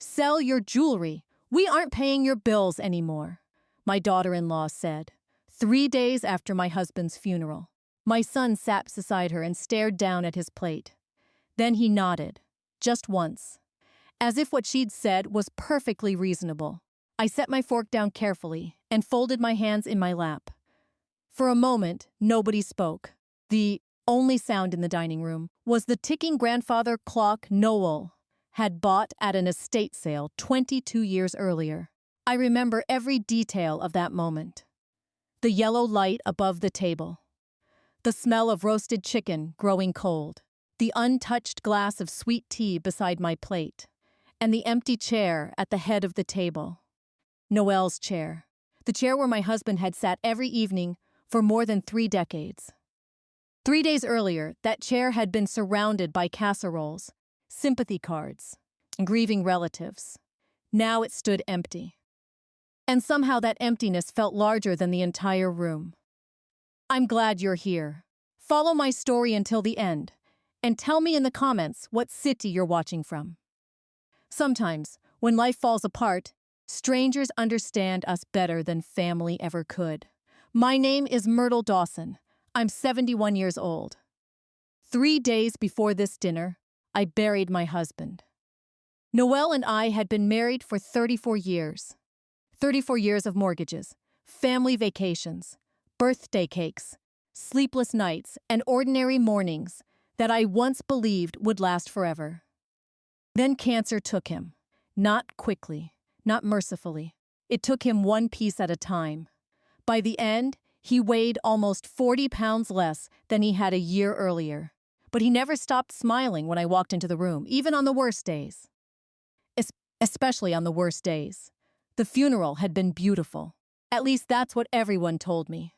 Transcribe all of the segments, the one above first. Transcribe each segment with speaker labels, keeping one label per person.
Speaker 1: Sell your jewelry. We aren't paying your bills anymore, my daughter-in-law said, 3 days after my husband's funeral. My son sat beside her and stared down at his plate. Then he nodded, just once, as if what she'd said was perfectly reasonable. I set my fork down carefully and folded my hands in my lap. For a moment, nobody spoke. The only sound in the dining room was the ticking grandfather clock Noel had bought at an estate sale 22 years earlier. I remember every detail of that moment. The yellow light above the table, the smell of roasted chicken growing cold, the untouched glass of sweet tea beside my plate, and the empty chair at the head of the table. Noel's chair, the chair where my husband had sat every evening for more than 3 decades. 3 days earlier, that chair had been surrounded by casseroles, sympathy cards, and grieving relatives. Now it stood empty. And somehow that emptiness felt larger than the entire room. I'm glad you're here. Follow my story until the end, and tell me in the comments what city you're watching from. Sometimes, when life falls apart, strangers understand us better than family ever could. My name is Myrtle Dawson. I'm 71 years old. 3 days before this dinner, I buried my husband. Noel and I had been married for 34 years. 34 years of mortgages, family vacations, birthday cakes, sleepless nights, and ordinary mornings that I once believed would last forever. Then cancer took him. Not quickly, not mercifully. It took him one piece at a time. By the end, he weighed almost 40 pounds less than he had a year earlier. But he never stopped smiling when I walked into the room, even on the worst days. Especially on the worst days. The funeral had been beautiful. At least that's what everyone told me.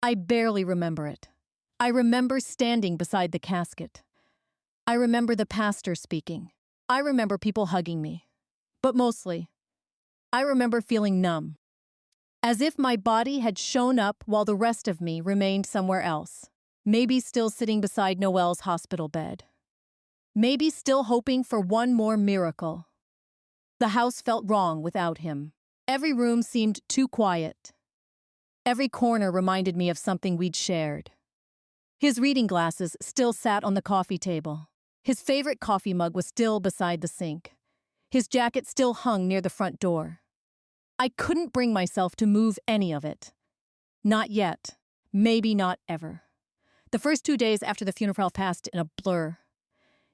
Speaker 1: I barely remember it. I remember standing beside the casket. I remember the pastor speaking. I remember people hugging me. But mostly, I remember feeling numb. As if my body had shown up while the rest of me remained somewhere else. Maybe still sitting beside Noel's hospital bed. Maybe still hoping for one more miracle. The house felt wrong without him. Every room seemed too quiet. Every corner reminded me of something we'd shared. His reading glasses still sat on the coffee table. His favorite coffee mug was still beside the sink. His jacket still hung near the front door. I couldn't bring myself to move any of it. Not yet. Maybe not ever. The first 2 days after the funeral passed in a blur.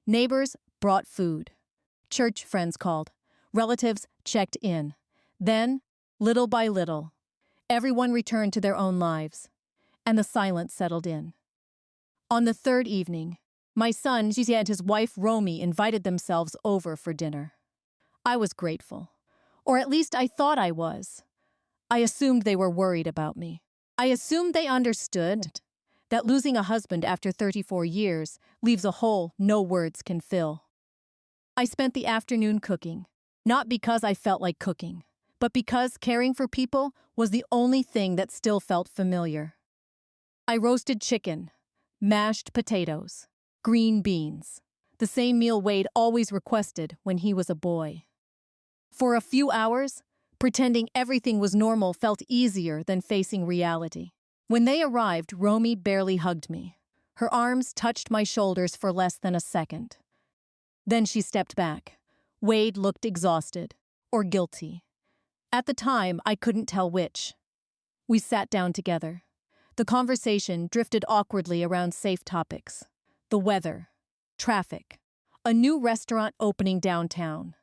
Speaker 1: Neighbors brought food. Church friends called. Relatives checked in. Then, little by little, everyone returned to their own lives, and the silence settled in. On the 3rd evening, my son, Gigi, and his wife, Romy, invited themselves over for dinner. I was grateful. Or at least I thought I was. I assumed they were worried about me. I assumed they understood that losing a husband after 34 years leaves a hole no words can fill. I spent the afternoon cooking, not because I felt like cooking, but because caring for people was the only thing that still felt familiar. I roasted chicken, mashed potatoes, green beans, the same meal Wade always requested when he was a boy. For a few hours, pretending everything was normal felt easier than facing reality. When they arrived, Romy barely hugged me. Her arms touched my shoulders for less than a second. Then she stepped back. Wade looked exhausted, or guilty. At the time, I couldn't tell which. We sat down together. The conversation drifted awkwardly around safe topics. The weather, traffic, a new restaurant opening downtown.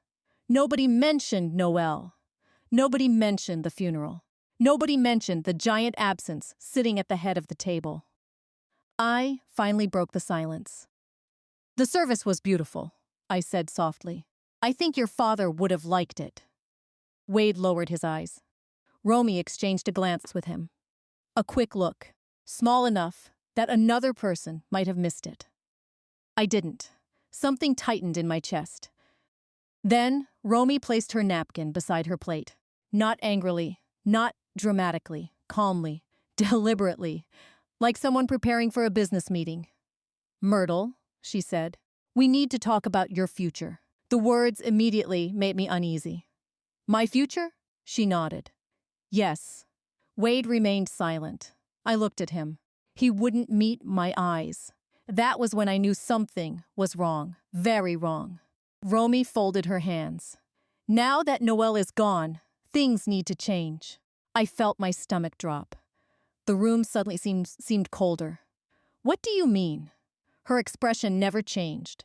Speaker 1: Nobody mentioned Noel. Nobody mentioned the funeral. Nobody mentioned the giant absence sitting at the head of the table. I finally broke the silence. "The service was beautiful," I said softly. "I think your father would have liked it." Wade lowered his eyes. Romy exchanged a glance with him. A quick look, small enough that another person might have missed it. I didn't. Something tightened in my chest. Then, Romy placed her napkin beside her plate. Not angrily, not dramatically, calmly, deliberately, like someone preparing for a business meeting. "Myrtle," she said, "we need to talk about your future. The words immediately made me uneasy. My future? She nodded. Yes. Wade remained silent. I looked at him. He wouldn't meet my eyes. That was when I knew something was wrong, very wrong. Romy folded her hands. Now that Noelle is gone, things need to change. I felt my stomach drop. The room suddenly seemed colder. What do you mean? Her expression never changed.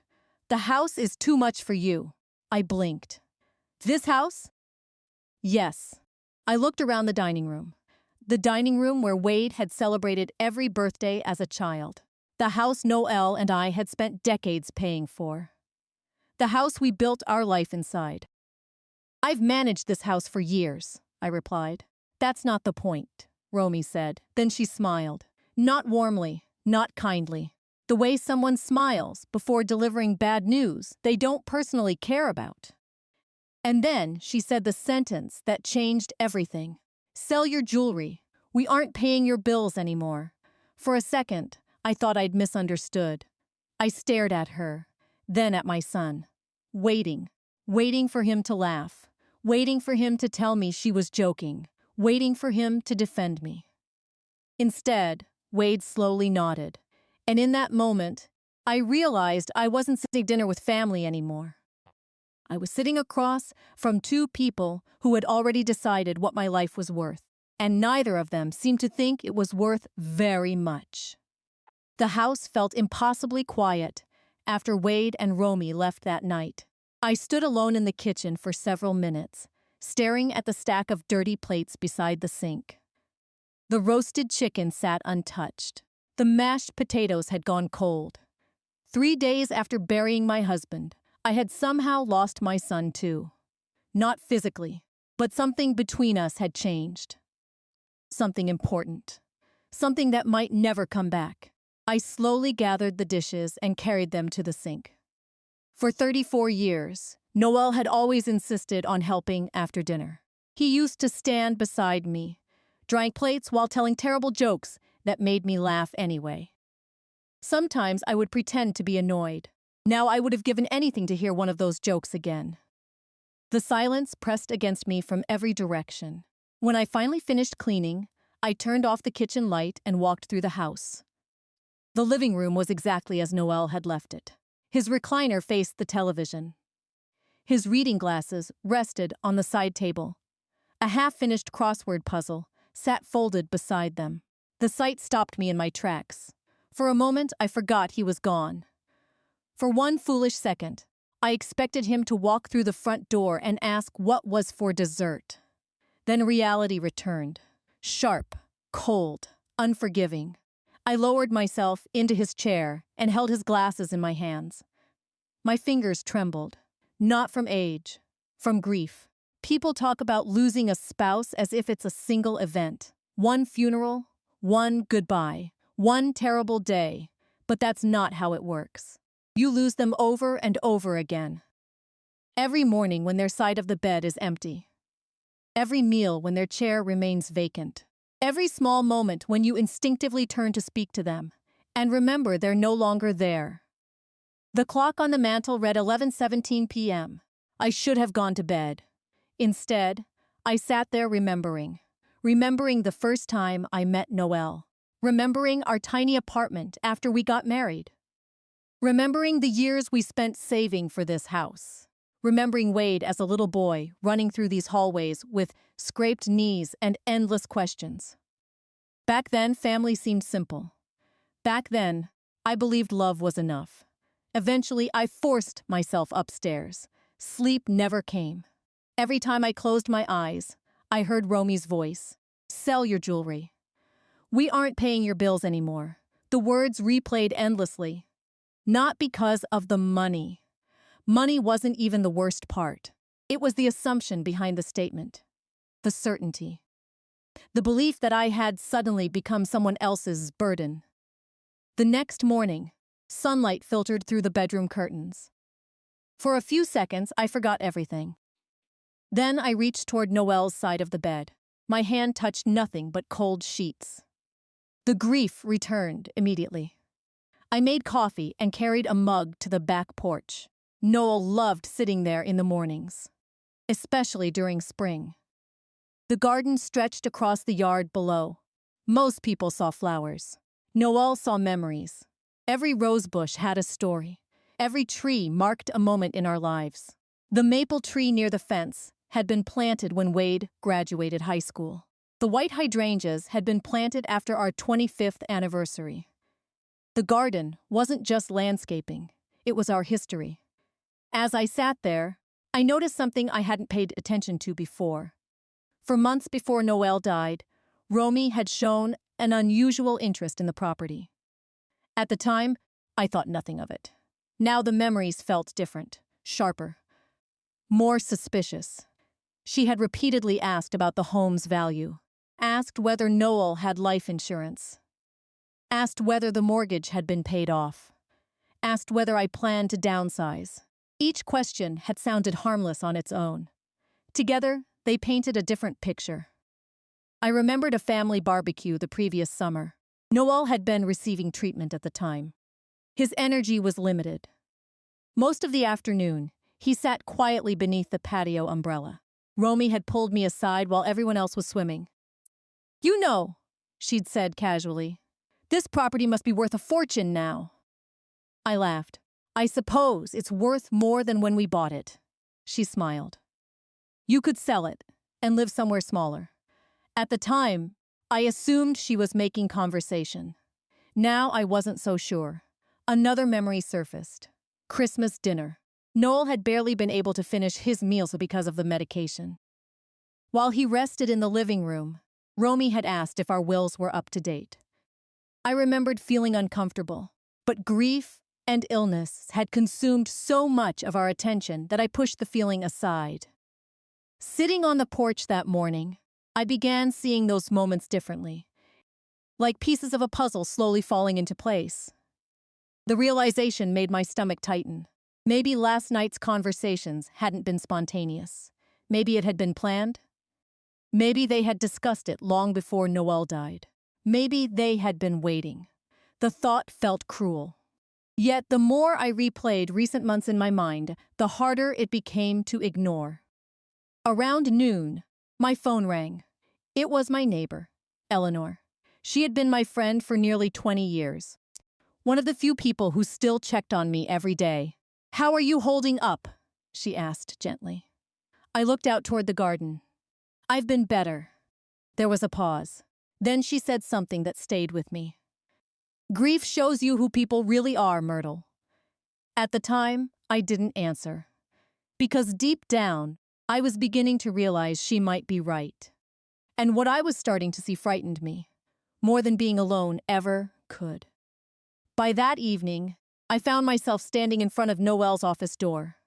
Speaker 1: The house is too much for you. I blinked. This house? Yes. I looked around the dining room. The dining room where Wade had celebrated every birthday as a child. The house Noelle and I had spent decades paying for. The house we built our life inside. I've managed this house for years, I replied. That's not the point, Romy said. Then she smiled. Not warmly, not kindly. The way someone smiles before delivering bad news they don't personally care about. And then she said the sentence that changed everything. Sell your jewelry. We aren't paying your bills anymore. For a second, I thought I'd misunderstood. I stared at her, then at my son. Waiting for him to laugh. Waiting for him to tell me she was joking. Waiting for him to defend me. Instead, Wade slowly nodded. And in that moment, I realized I wasn't sitting dinner with family anymore. I was sitting across from two people who had already decided what my life was worth, and neither of them seemed to think it was worth very much. The house felt impossibly quiet after Wade and Romy left that night. I stood alone in the kitchen for several minutes, staring at the stack of dirty plates beside the sink. The roasted chicken sat untouched. The mashed potatoes had gone cold. 3 days after burying my husband, I had somehow lost my son too. Not physically, but something between us had changed. Something important. Something that might never come back. I slowly gathered the dishes and carried them to the sink. For 34 years, Noelle had always insisted on helping after dinner. He used to stand beside me, drying plates while telling terrible jokes that made me laugh anyway. Sometimes I would pretend to be annoyed. Now I would have given anything to hear one of those jokes again. The silence pressed against me from every direction. When I finally finished cleaning, I turned off the kitchen light and walked through the house. The living room was exactly as Noelle had left it. His recliner faced the television. His reading glasses rested on the side table. A half-finished crossword puzzle sat folded beside them. The sight stopped me in my tracks. For a moment, I forgot he was gone. For one foolish second, I expected him to walk through the front door and ask what was for dessert. Then reality returned. Sharp, cold, unforgiving. I lowered myself into his chair and held his glasses in my hands. My fingers trembled, not from age, from grief. People talk about losing a spouse as if it's a single event. One funeral, one goodbye, one terrible day. But that's not how it works. You lose them over and over again. Every morning when their side of the bed is empty. Every meal when their chair remains vacant. Every small moment when you instinctively turn to speak to them and remember they're no longer there. The clock on the mantel read 11:17 p.m. I should have gone to bed. Instead, I sat there remembering the first time I met Noelle. Remembering our tiny apartment after we got married. Remembering the years we spent saving for this house. Remembering Wade as a little boy running through these hallways with scraped knees and endless questions. Back then, family seemed simple. Back then, I believed love was enough. Eventually, I forced myself upstairs. Sleep never came. Every time I closed my eyes, I heard Romy's voice. Sell your jewelry. We aren't paying your bills anymore. The words replayed endlessly. Not because of the money. Money wasn't even the worst part. It was the assumption behind the statement. The certainty. The belief that I had suddenly become someone else's burden. The next morning, sunlight filtered through the bedroom curtains. For a few seconds, I forgot everything. Then I reached toward Noelle's side of the bed. My hand touched nothing but cold sheets. The grief returned immediately. I made coffee and carried a mug to the back porch. Noel loved sitting there in the mornings, especially during spring. The garden stretched across the yard below. Most people saw flowers. Noel saw memories. Every rose bush had a story. Every tree marked a moment in our lives. The maple tree near the fence had been planted when Wade graduated high school. The white hydrangeas had been planted after our 25th anniversary. The garden wasn't just landscaping, it was our history. As I sat there, I noticed something I hadn't paid attention to before. For months before Noel died, Romy had shown an unusual interest in the property. At the time, I thought nothing of it. Now the memories felt different, sharper, more suspicious. She had repeatedly asked about the home's value, asked whether Noel had life insurance, asked whether the mortgage had been paid off, asked whether I planned to downsize. Each question had sounded harmless on its own. Together, they painted a different picture. I remembered a family barbecue the previous summer. Noel had been receiving treatment at the time. His energy was limited. Most of the afternoon, he sat quietly beneath the patio umbrella. Romy had pulled me aside while everyone else was swimming. "You know," she'd said casually, "this property must be worth a fortune now." I laughed. "I suppose it's worth more than when we bought it." She smiled. "You could sell it and live somewhere smaller." At the time, I assumed she was making conversation. Now I wasn't so sure. Another memory surfaced. Christmas dinner. Noel had barely been able to finish his meals because of the medication. While he rested in the living room, Romy had asked if our wills were up to date. I remembered feeling uncomfortable, but grief and illness had consumed so much of our attention that I pushed the feeling aside. Sitting on the porch that morning, I began seeing those moments differently, like pieces of a puzzle slowly falling into place. The realization made my stomach tighten. Maybe last night's conversations hadn't been spontaneous. Maybe it had been planned. Maybe they had discussed it long before Noel died. Maybe they had been waiting. The thought felt cruel. Yet the more I replayed recent months in my mind, the harder it became to ignore. Around noon, my phone rang. It was my neighbor, Eleanor. She had been my friend for nearly 20 years. One of the few people who still checked on me every day. "How are you holding up?" she asked gently. I looked out toward the garden. "I've been better." There was a pause. Then she said something that stayed with me. "Grief shows you who people really are, Myrtle." At the time, I didn't answer. Because deep down, I was beginning to realize she might be right. And what I was starting to see frightened me, more than being alone ever could. By that evening, I found myself standing in front of Noel's office door.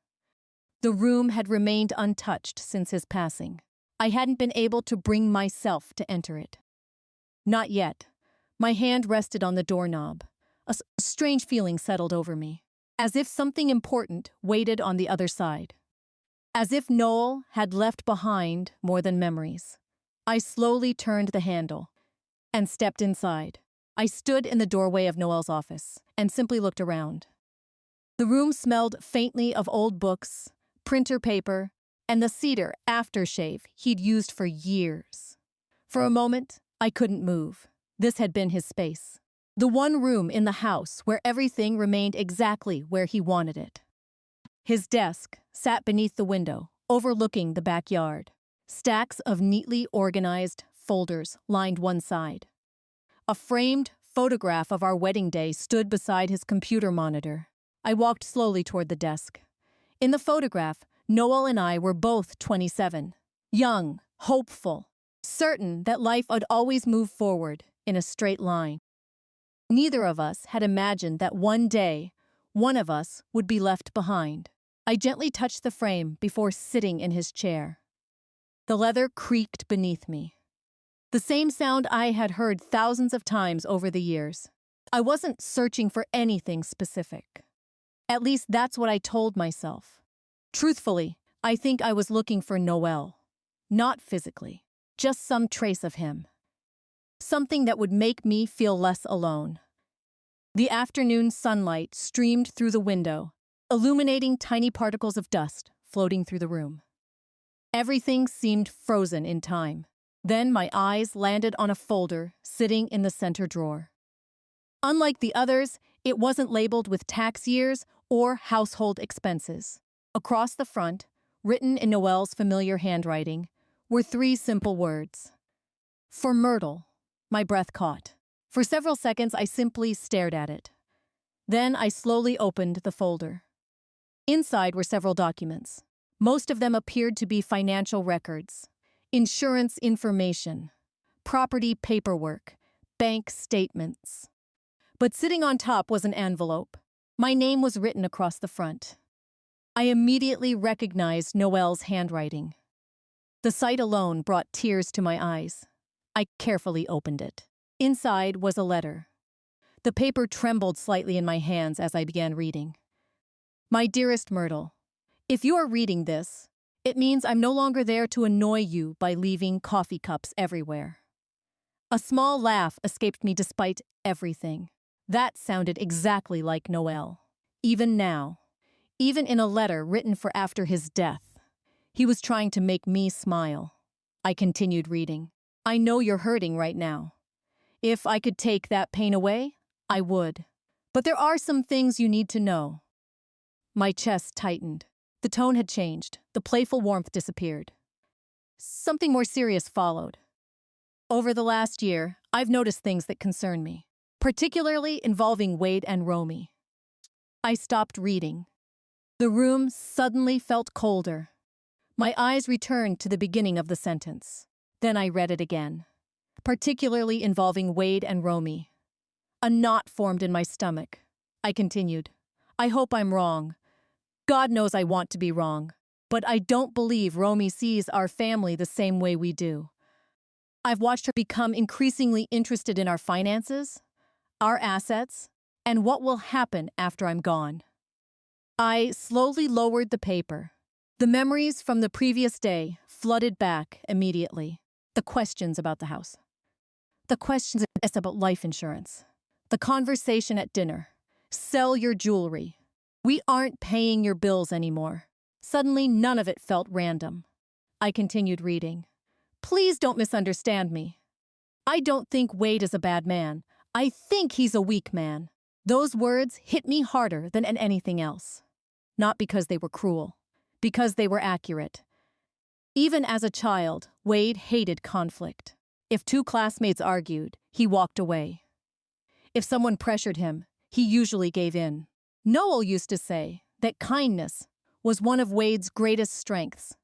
Speaker 1: The room had remained untouched since his passing. I hadn't been able to bring myself to enter it. Not yet. My hand rested on the doorknob. A strange feeling settled over me, as if something important waited on the other side. As if Noel had left behind more than memories. I slowly turned the handle and stepped inside. I stood in the doorway of Noel's office and simply looked around. The room smelled faintly of old books, printer paper, and the cedar aftershave he'd used for years. For a moment, I couldn't move. This had been his space. The one room in the house where everything remained exactly where he wanted it. His desk sat beneath the window, overlooking the backyard. Stacks of neatly organized folders lined one side. A framed photograph of our wedding day stood beside his computer monitor. I walked slowly toward the desk. In the photograph, Noel and I were both 27. Young, hopeful, certain that life would always move forward in a straight line. Neither of us had imagined that one day, one of us would be left behind. I gently touched the frame before sitting in his chair. The leather creaked beneath me. The same sound I had heard thousands of times over the years. I wasn't searching for anything specific. At least that's what I told myself. Truthfully, I think I was looking for Noel. Not physically, just some trace of him. Something that would make me feel less alone. The afternoon sunlight streamed through the window, illuminating tiny particles of dust floating through the room. Everything seemed frozen in time. Then my eyes landed on a folder sitting in the center drawer. Unlike the others, it wasn't labeled with tax years or household expenses. Across the front, written in Noelle's familiar handwriting, were 3 simple words. For Myrtle. My breath caught. For several seconds, I simply stared at it. Then I slowly opened the folder. Inside were several documents. Most of them appeared to be financial records, insurance information, property paperwork, bank statements. But sitting on top was an envelope. My name was written across the front. I immediately recognized Noelle's handwriting. The sight alone brought tears to my eyes. I carefully opened it. Inside was a letter. The paper trembled slightly in my hands as I began reading. My dearest Myrtle, if you are reading this, it means I'm no longer there to annoy you by leaving coffee cups everywhere. A small laugh escaped me despite everything. That sounded exactly like Noelle. Even now, even in a letter written for after his death, he was trying to make me smile. I continued reading. I know you're hurting right now. If I could take that pain away, I would. But there are some things you need to know. My chest tightened. The tone had changed. The playful warmth disappeared. Something more serious followed. Over the last year, I've noticed things that concern me, particularly involving Wade and Romy. I stopped reading. The room suddenly felt colder. My eyes returned to the beginning of the sentence. Then I read it again, particularly involving Wade and Romy. A knot formed in my stomach. I continued. I hope I'm wrong. God knows I want to be wrong. But I don't believe Romy sees our family the same way we do. I've watched her become increasingly interested in our finances, our assets, and what will happen after I'm gone. I slowly lowered the paper. The memories from the previous day flooded back immediately. The questions about the house. The questions about life insurance. The conversation at dinner. Sell your jewelry. We aren't paying your bills anymore. Suddenly, none of it felt random. I continued reading. Please don't misunderstand me. I don't think Wade is a bad man. I think he's a weak man. Those words hit me harder than anything else. Not because they were cruel, because they were accurate. Even as a child, Wade hated conflict. If 2 classmates argued, he walked away. If someone pressured him, he usually gave in. Noel used to say that kindness was one of Wade's greatest strengths.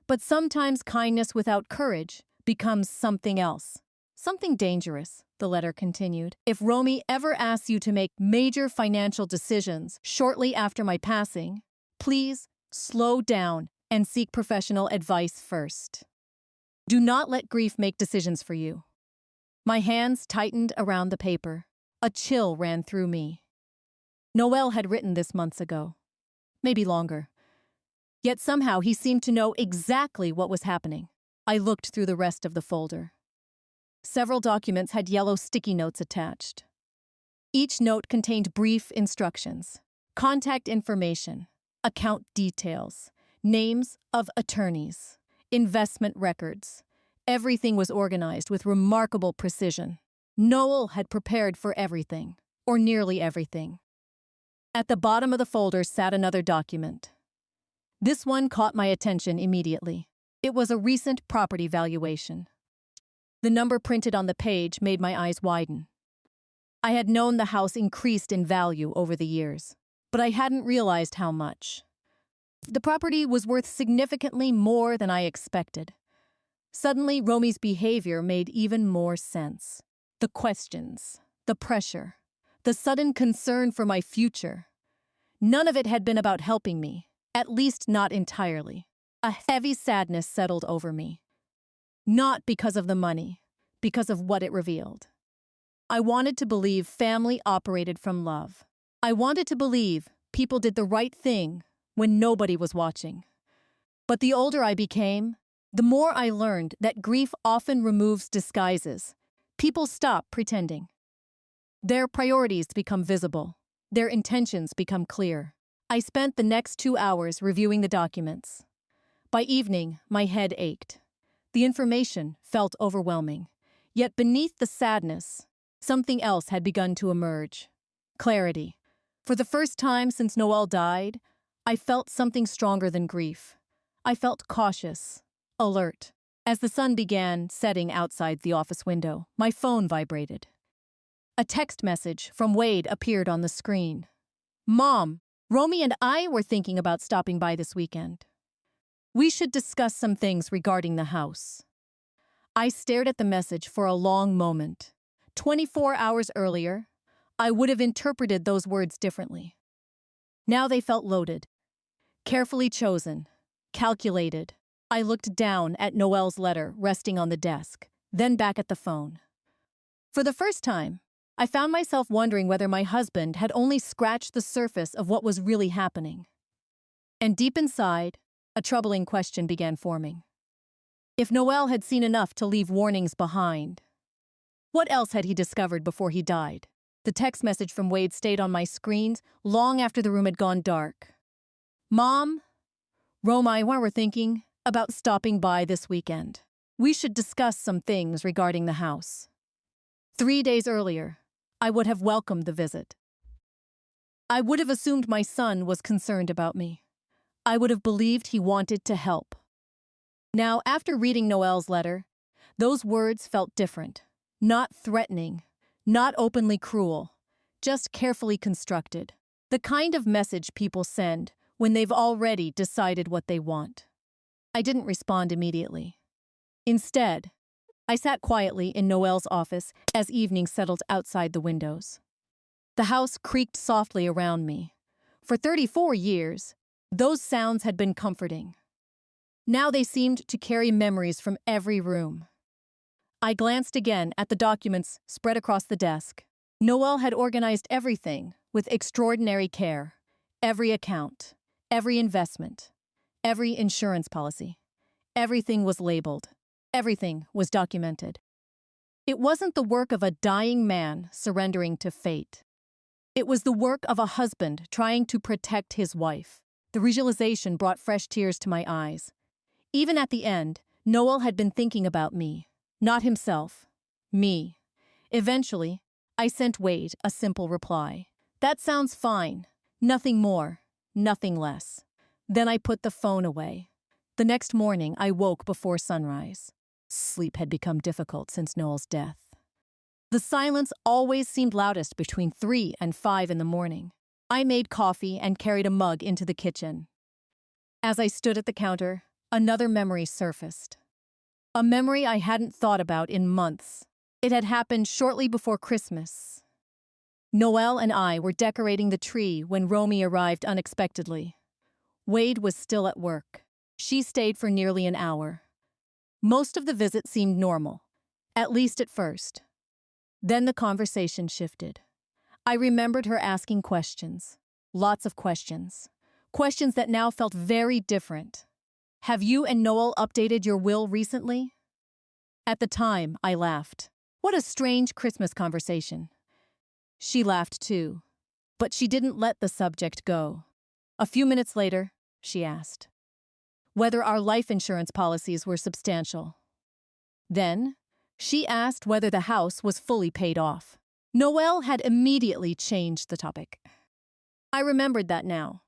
Speaker 1: But sometimes kindness without courage becomes something else. Something dangerous, the letter continued. If Romy ever asks you to make major financial decisions shortly after my passing, please slow down and seek professional advice first. Do not let grief make decisions for you. My hands tightened around the paper. A chill ran through me. Noel had written this months ago. Maybe longer. Yet somehow he seemed to know exactly what was happening. I looked through the rest of the folder. Several documents had yellow sticky notes attached. Each note contained brief instructions, contact information, account details, names of attorneys, investment records. Everything was organized with remarkable precision. Noel had prepared for everything, or nearly everything. At the bottom of the folder sat another document. This one caught my attention immediately. It was a recent property valuation. The number printed on the page made my eyes widen. I had known the house increased in value over the years, but I hadn't realized how much. The property was worth significantly more than I expected. Suddenly, Romy's behavior made even more sense. The questions, the pressure, the sudden concern for my future. None of it had been about helping me, at least not entirely. A heavy sadness settled over me. Not because of the money, because of what it revealed. I wanted to believe family operated from love. I wanted to believe people did the right thing when nobody was watching. But the older I became, the more I learned that grief often removes disguises. People stop pretending. Their priorities become visible. Their intentions become clear. I spent the next 2 hours reviewing the documents. By evening, my head ached. The information felt overwhelming. Yet beneath the sadness, something else had begun to emerge. Clarity. For the first time since Noelle died, I felt something stronger than grief. I felt cautious, alert. As the sun began setting outside the office window, my phone vibrated. A text message from Wade appeared on the screen. "Mom, Romy and I were thinking about stopping by this weekend. We should discuss some things regarding the house." I stared at the message for a long moment. 24 hours earlier, I would have interpreted those words differently. Now they felt loaded, carefully chosen, calculated. I looked down at Noelle's letter resting on the desk, then back at the phone. For the first time, I found myself wondering whether my husband had only scratched the surface of what was really happening. And deep inside, a troubling question began forming. If Noelle had seen enough to leave warnings behind, what else had he discovered before he died? The text message from Wade stayed on my screens long after the room had gone dark. "Mom, Romy and I were thinking about stopping by this weekend. We should discuss some things regarding the house." 3 days earlier, I would have welcomed the visit. I would have assumed my son was concerned about me. I would have believed he wanted to help. Now, after reading Noelle's letter, those words felt different. Not threatening, not openly cruel, just carefully constructed. The kind of message people send when they've already decided what they want. I didn't respond immediately. Instead, I sat quietly in Noelle's office as evening settled outside the windows. The house creaked softly around me. For 34 years, those sounds had been comforting. Now they seemed to carry memories from every room. I glanced again at the documents spread across the desk. Noelle had organized everything with extraordinary care. Every account, every investment, every insurance policy. Everything was labeled. Everything was documented. It wasn't the work of a dying man surrendering to fate. It was the work of a husband trying to protect his wife. The realization brought fresh tears to my eyes. Even at the end, Noelle had been thinking about me, not himself, me. Eventually, I sent Wade a simple reply. "That sounds fine. Nothing more, nothing less." Then I put the phone away. The next morning, I woke before sunrise. Sleep had become difficult since Noelle's death. The silence always seemed loudest between 3 and 5 in the morning. I made coffee and carried a mug into the kitchen. As I stood at the counter, another memory surfaced. A memory I hadn't thought about in months. It had happened shortly before Christmas. Noelle and I were decorating the tree when Romy arrived unexpectedly. Wade was still at work. She stayed for nearly an hour. Most of the visit seemed normal, at least at first. Then the conversation shifted. I remembered her asking questions. Lots of questions. Questions that now felt very different. "Have you and Noelle updated your will recently?" At the time, I laughed. What a strange Christmas conversation. She laughed too, but she didn't let the subject go. A few minutes later, she asked whether our life insurance policies were substantial. Then, she asked whether the house was fully paid off. Noelle had immediately changed the topic. I remembered that now.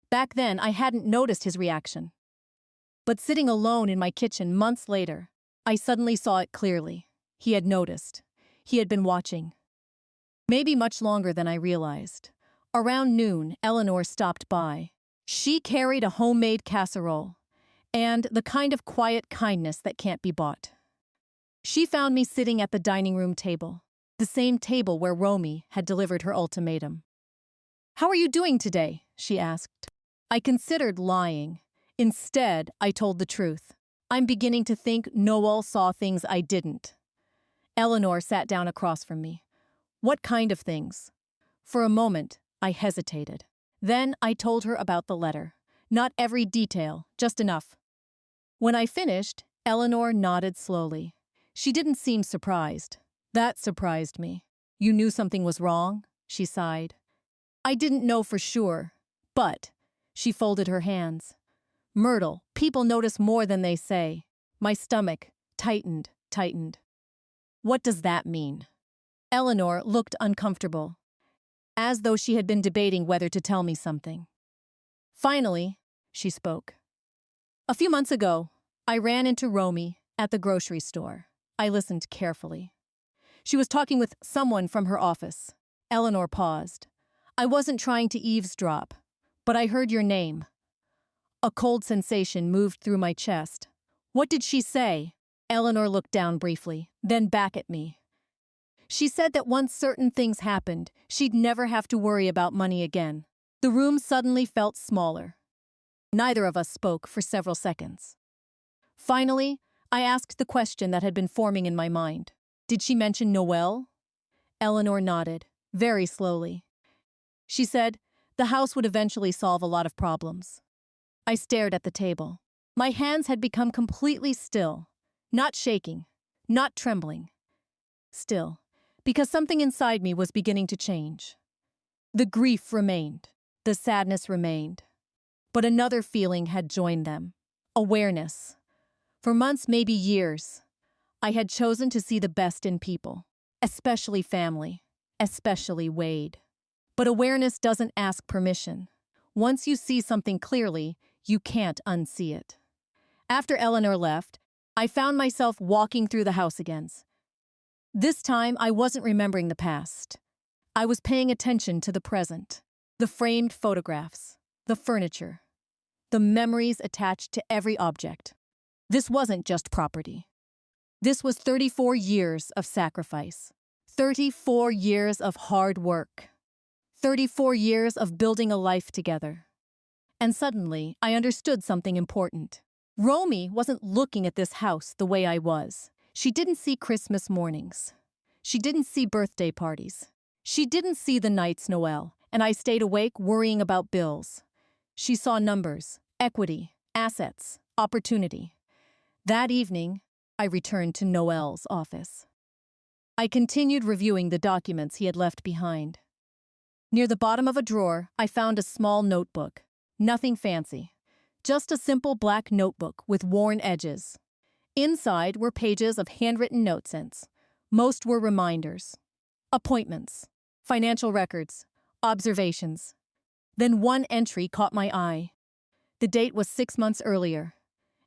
Speaker 1: Back then, I hadn't noticed his reaction. But sitting alone in my kitchen months later, I suddenly saw it clearly. He had noticed. He had been watching. Maybe much longer than I realized. Around noon, Eleanor stopped by. She carried a homemade casserole, and the kind of quiet kindness that can't be bought. She found me sitting at the dining room table, the same table where Romy had delivered her ultimatum. "How are you doing today?" she asked. I considered lying. Instead, I told the truth. "I'm beginning to think Noelle saw things I didn't." Eleanor sat down across from me. "What kind of things?" For a moment, I hesitated. Then I told her about the letter. Not every detail, just enough. When I finished, Eleanor nodded slowly. She didn't seem surprised. That surprised me. "You knew something was wrong?" she sighed. "I didn't know for sure, But she folded her hands. Myrtle, people notice more than they say. My stomach tightened. What does that mean? Eleanor looked uncomfortable, as though she had been debating whether to tell me something. Finally, she spoke. A few months ago, I ran into Romy at the grocery store. I listened carefully. She was talking with someone from her office. Eleanor paused. I wasn't trying to eavesdrop, but I heard your name. A cold sensation moved through my chest. What did she say? Eleanor looked down briefly, then back at me. She said that once certain things happened, she'd never have to worry about money again. The room suddenly felt smaller. Neither of us spoke for several seconds. Finally, I asked the question that had been forming in my mind. Did she mention Noelle? Eleanor nodded, very slowly. She said the house would eventually solve a lot of problems. I stared at the table. My hands had become completely still, not shaking, not trembling. Still, because something inside me was beginning to change. The grief remained, the sadness remained. But another feeling had joined them. Awareness. For months, maybe years, I had chosen to see the best in people, especially family, especially Wade. But awareness doesn't ask permission. Once you see something clearly, you can't unsee it. After Eleanor left, I found myself walking through the house again. This time, I wasn't remembering the past. I was paying attention to the present. The framed photographs, the furniture, the memories attached to every object. This wasn't just property. This was 34 years of sacrifice, 34 years of hard work, 34 years of building a life together. And suddenly, I understood something important. Romy wasn't looking at this house the way I was. She didn't see Christmas mornings. She didn't see birthday parties. She didn't see the nights Noel, and I stayed awake worrying about bills. She saw numbers, equity, assets, opportunity. That evening, I returned to Noel's office. I continued reviewing the documents he had left behind. Near the bottom of a drawer, I found a small notebook. Nothing fancy. Just a simple black notebook with worn edges. Inside were pages of handwritten notes. Most were reminders. Appointments, financial records, observations. Then one entry caught my eye. The date was 6 months earlier.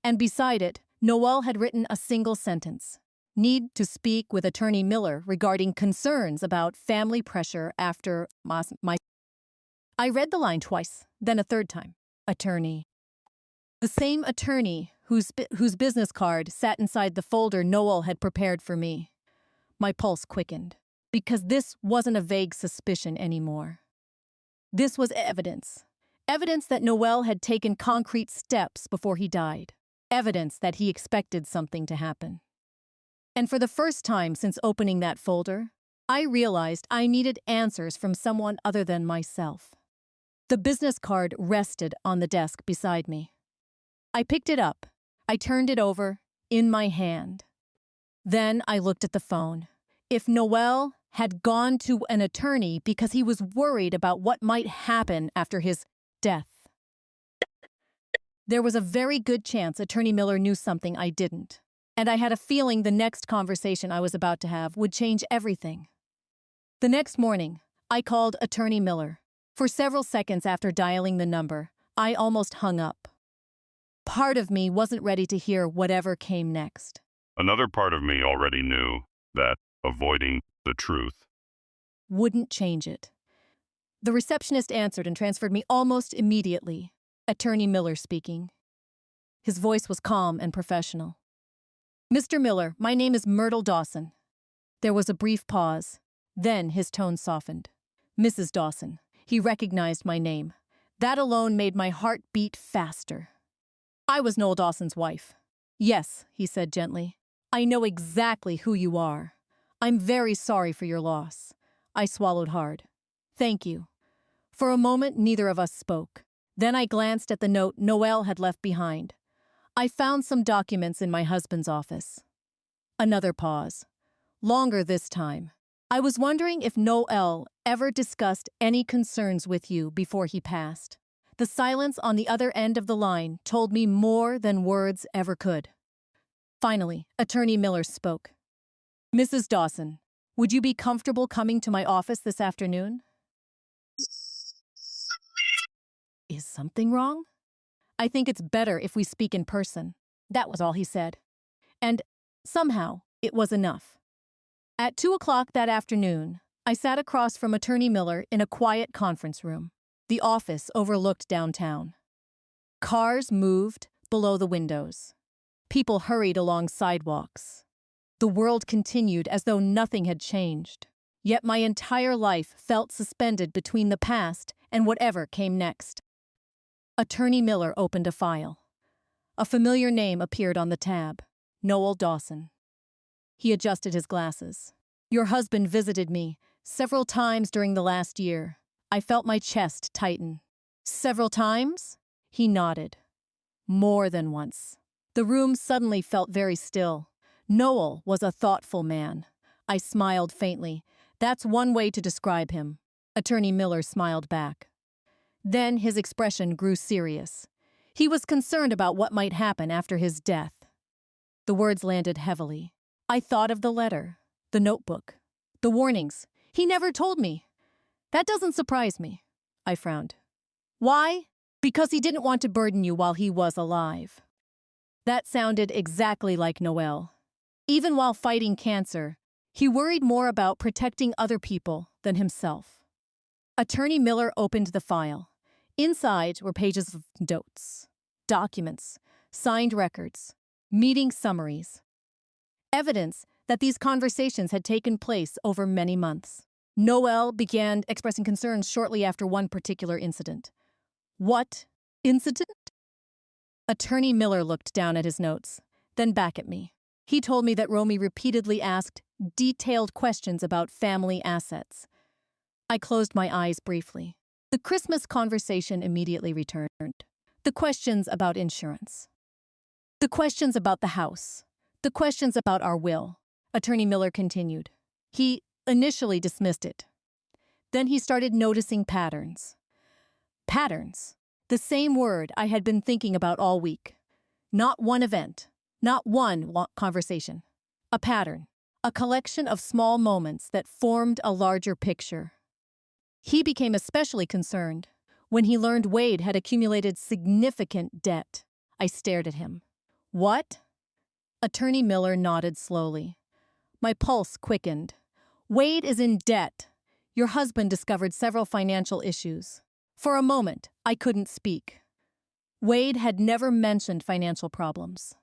Speaker 1: And beside it, Noel had written a single sentence. Need to speak with Attorney Miller regarding concerns about family pressure after my... I read the line twice, then a third time. Attorney. The same attorney whose business card sat inside the folder Noel had prepared for me. My pulse quickened, because this wasn't a vague suspicion anymore. This was evidence. Evidence that Noel had taken concrete steps before he died. Evidence that he expected something to happen. And for the first time since opening that folder, I realized I needed answers from someone other than myself. The business card rested on the desk beside me. I picked it up. I turned it over, in my hand. Then I looked at the phone. If Noel had gone to an attorney because he was worried about what might happen after his death, there was a very good chance Attorney Miller knew something I didn't. And I had a feeling the next conversation I was about to have would change everything. The next morning, I called Attorney Miller. For several seconds after dialing the number, I almost hung up. Part of me wasn't ready to hear whatever came next.
Speaker 2: Another part of me already knew that avoiding the truth
Speaker 1: wouldn't change it. The receptionist answered and transferred me almost immediately. Attorney Miller speaking. His voice was calm and professional. Mr. Miller, my name is Myrtle Dawson. There was a brief pause. Then his tone softened. Mrs. Dawson. He recognized my name. That alone made my heart beat faster. I was Noel Dawson's wife. Yes, he said gently. I know exactly who you are. I'm very sorry for your loss. I swallowed hard. Thank you. For a moment, neither of us spoke. Then I glanced at the note Noel had left behind. I found some documents in my husband's office. Another pause. Longer this time. I was wondering if Noel ever discussed any concerns with you before he passed. The silence on the other end of the line told me more than words ever could. Finally, Attorney Miller spoke. Mrs. Dawson, would you be comfortable coming to my office this afternoon? Is something wrong? I think it's better if we speak in person. That was all he said. And somehow, it was enough. At 2 o'clock that afternoon, I sat across from Attorney Miller in a quiet conference room. The office overlooked downtown. Cars moved below the windows. People hurried along sidewalks. The world continued as though nothing had changed. Yet my entire life felt suspended between the past and whatever came next. Attorney Miller opened a file. A familiar name appeared on the tab. Myrtle Dawson. He adjusted his glasses. Your husband visited me several times during the last year. I felt my chest tighten. Several times? He nodded. More than once. The room suddenly felt very still. Noel was a thoughtful man. I smiled faintly. That's one way to describe him. Attorney Miller smiled back. Then his expression grew serious. He was concerned about what might happen after his death. The words landed heavily. I thought of the letter, the notebook, the warnings. He never told me. That doesn't surprise me. I frowned. Why? Because he didn't want to burden you while he was alive. That sounded exactly like Noel. Even while fighting cancer, he worried more about protecting other people than himself. Attorney Miller opened the file. Inside were pages of notes, documents, signed records, meeting summaries. Evidence that these conversations had taken place over many months. Noel began expressing concerns shortly after one particular incident. What incident? Attorney Miller looked down at his notes, then back at me. He told me that Romy repeatedly asked detailed questions about family assets. I closed my eyes briefly. The Christmas conversation immediately returned. The questions about insurance. The questions about the house. The questions about our will. Attorney Miller continued. He initially dismissed it. Then he started noticing patterns. Patterns. The same word I had been thinking about all week. Not one event. Not one conversation. A pattern. A collection of small moments that formed a larger picture. He became especially concerned when he learned Wade had accumulated significant debt. I stared at him. What? Attorney Miller nodded slowly. My pulse quickened. Wade is in debt. Your husband discovered several financial issues. For a moment, I couldn't speak. Wade had never mentioned financial problems.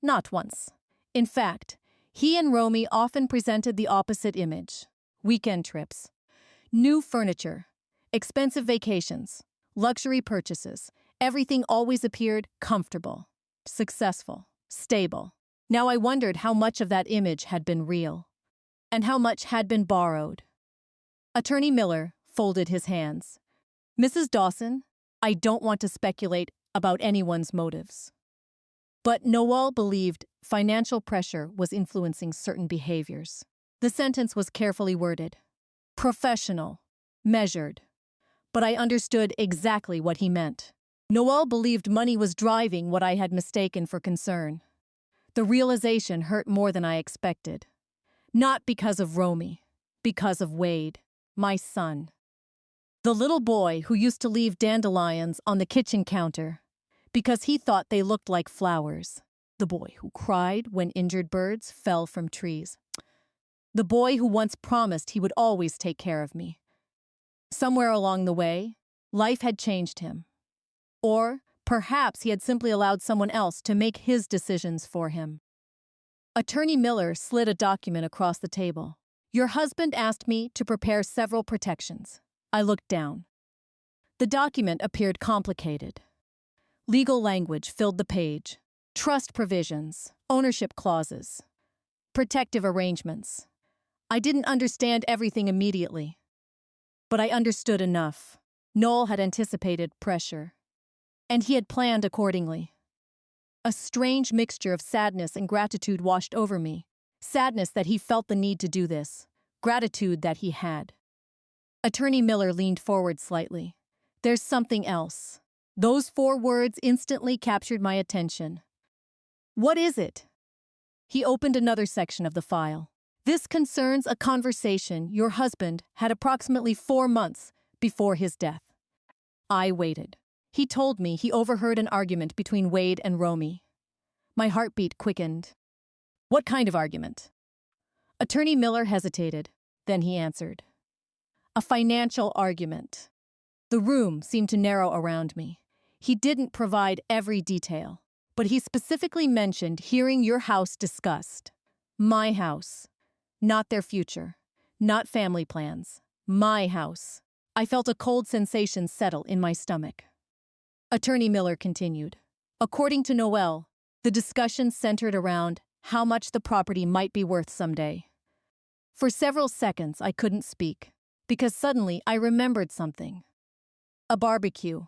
Speaker 1: Not once. In fact, he and Romy often presented the opposite image. Weekend trips, new furniture, expensive vacations, luxury purchases. Everything always appeared comfortable, successful, stable. Now I wondered how much of that image had been real, and how much had been borrowed. Attorney Miller folded his hands. Mrs. Dawson, I don't want to speculate about anyone's motives. But Noel believed financial pressure was influencing certain behaviors. The sentence was carefully worded. Professional, measured. But I understood exactly what he meant. Noel believed money was driving what I had mistaken for concern. The realization hurt more than I expected. Not because of Romy, because of Wade, my son. The little boy who used to leave dandelions on the kitchen counter because he thought they looked like flowers. The boy who cried when injured birds fell from trees. The boy who once promised he would always take care of me. Somewhere along the way, life had changed him. Or perhaps he had simply allowed someone else to make his decisions for him. Attorney Miller slid a document across the table. Your husband asked me to prepare several protections. I looked down. The document appeared complicated. Legal language filled the page. Trust provisions, ownership clauses, protective arrangements. I didn't understand everything immediately, but I understood enough. Noel had anticipated pressure, and he had planned accordingly. A strange mixture of sadness and gratitude washed over me. Sadness that he felt the need to do this. Gratitude that he had. Attorney Miller leaned forward slightly. There's something else. Those 4 words instantly captured my attention. What is it? He opened another section of the file. This concerns a conversation your husband had approximately 4 months before his death. I waited. He told me he overheard an argument between Wade and Romy. My heartbeat quickened. What kind of argument? Attorney Miller hesitated. Then he answered. A financial argument. The room seemed to narrow around me. He didn't provide every detail, but he specifically mentioned hearing your house discussed. My house. Not their future. Not family plans. My house. I felt a cold sensation settle in my stomach. Attorney Miller continued. According to Noel, the discussion centered around how much the property might be worth someday. For several seconds, I couldn't speak, because suddenly I remembered something. A barbecue.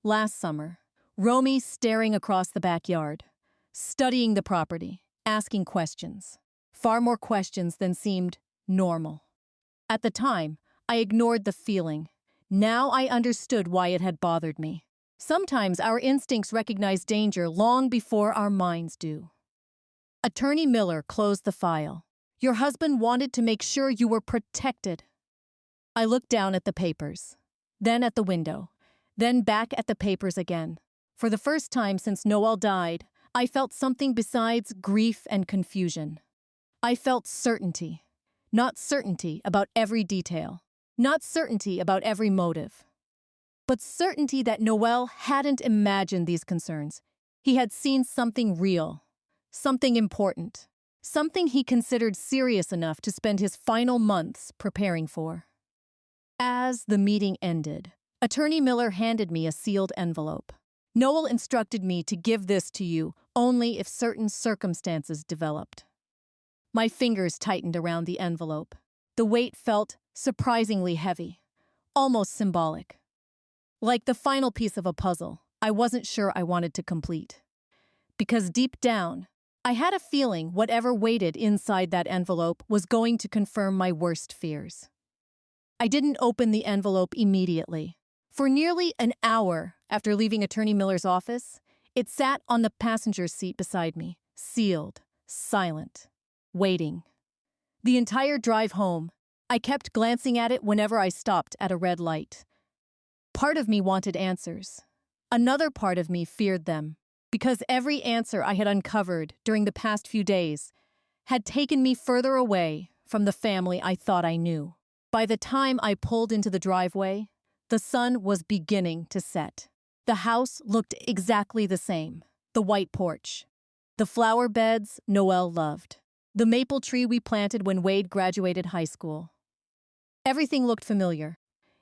Speaker 1: Last summer. Romy staring across the backyard, studying the property, asking questions. Far more questions than seemed normal. At the time, I ignored the feeling. Now I understood why it had bothered me. Sometimes our instincts recognize danger long before our minds do. Attorney Miller closed the file. Your husband wanted to make sure you were protected. I looked down at the papers, then at the window, then back at the papers again. For the first time since Noel died, I felt something besides grief and confusion. I felt certainty. Not certainty about every detail. Not certainty about every motive. But certainty that Noel hadn't imagined these concerns. He had seen something real. Something important. Something he considered serious enough to spend his final months preparing for. As the meeting ended, Attorney Miller handed me a sealed envelope. Noel instructed me to give this to you only if certain circumstances developed. My fingers tightened around the envelope. The weight felt surprisingly heavy, almost symbolic. Like the final piece of a puzzle, I wasn't sure I wanted to complete. Because deep down, I had a feeling whatever waited inside that envelope was going to confirm my worst fears. I didn't open the envelope immediately. For nearly an hour after leaving Attorney Miller's office, it sat on the passenger's seat beside me, sealed, silent, waiting. The entire drive home, I kept glancing at it whenever I stopped at a red light. Part of me wanted answers. Another part of me feared them, because every answer I had uncovered during the past few days had taken me further away from the family I thought I knew. By the time I pulled into the driveway, the sun was beginning to set. The house looked exactly the same. The white porch. The flower beds Noel loved. The maple tree we planted when Wade graduated high school. Everything looked familiar,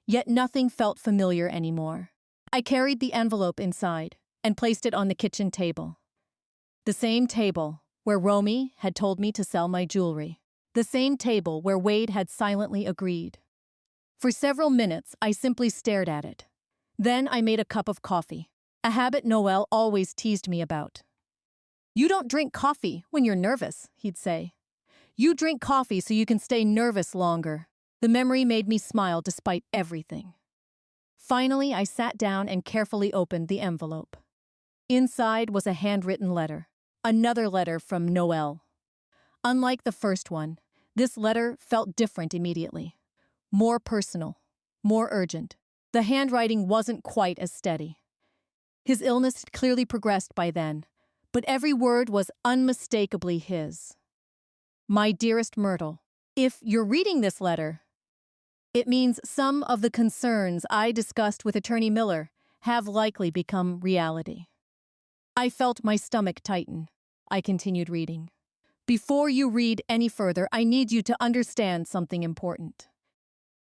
Speaker 1: yet nothing felt familiar anymore. I carried the envelope inside and placed it on the kitchen table. The same table where Romy had told me to sell my jewelry. The same table where Wade had silently agreed. For several minutes, I simply stared at it. Then I made a cup of coffee, a habit Noel always teased me about. You don't drink coffee when you're nervous, he'd say. You drink coffee so you can stay nervous longer. The memory made me smile despite everything. Finally, I sat down and carefully opened the envelope. Inside was a handwritten letter. Another letter from Noel. Unlike the first one, this letter felt different immediately. More personal, more urgent. The handwriting wasn't quite as steady. His illness had clearly progressed by then, but every word was unmistakably his. My dearest Myrtle, if you're reading this letter, it means some of the concerns I discussed with Attorney Miller have likely become reality. I felt my stomach tighten. I continued reading. Before you read any further, I need you to understand something important.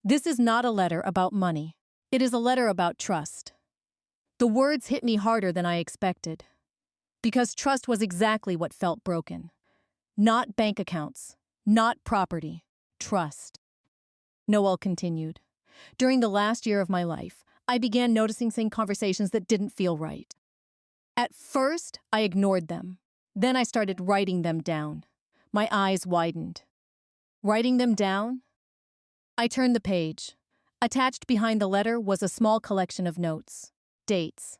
Speaker 1: This is not a letter about money. It is a letter about trust. The words hit me harder than I expected. Because trust was exactly what felt broken. Not bank accounts, not property, trust. Noel continued. During the last year of my life, I began noticing conversations that didn't feel right. At first, I ignored them. Then I started writing them down. My eyes widened. Writing them down? I turned the page. Attached behind the letter was a small collection of notes, dates,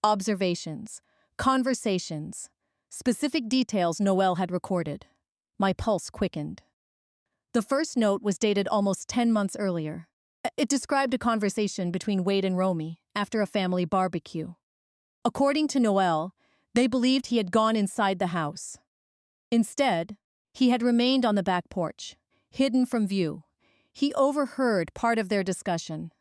Speaker 1: observations, conversations, specific details Noel had recorded. My pulse quickened. The first note was dated almost 10 months earlier. It described a conversation between Wade and Romy after a family barbecue. According to Noel, they believed he had gone inside the house. Instead, he had remained on the back porch, hidden from view. He overheard part of their discussion.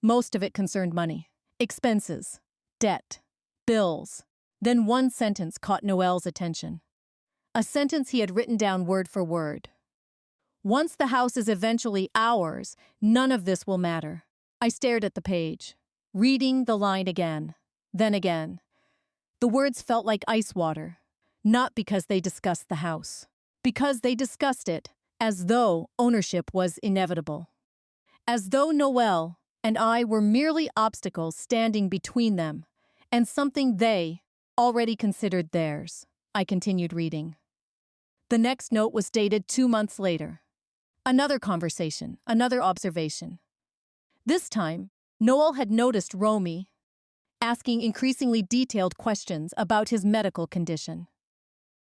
Speaker 1: Most of it concerned money, expenses, debt, bills. Then one sentence caught Noel's attention. A sentence he had written down word for word. Once the house is eventually ours, none of this will matter. I stared at the page, reading the line again, then again. The words felt like ice water, not because they discussed the house, because they discussed it as though ownership was inevitable. As though Noel and I were merely obstacles standing between them and something they already considered theirs. I continued reading. The next note was dated 2 months later. Another conversation, another observation. This time, Noel had noticed Romy asking increasingly detailed questions about his medical condition.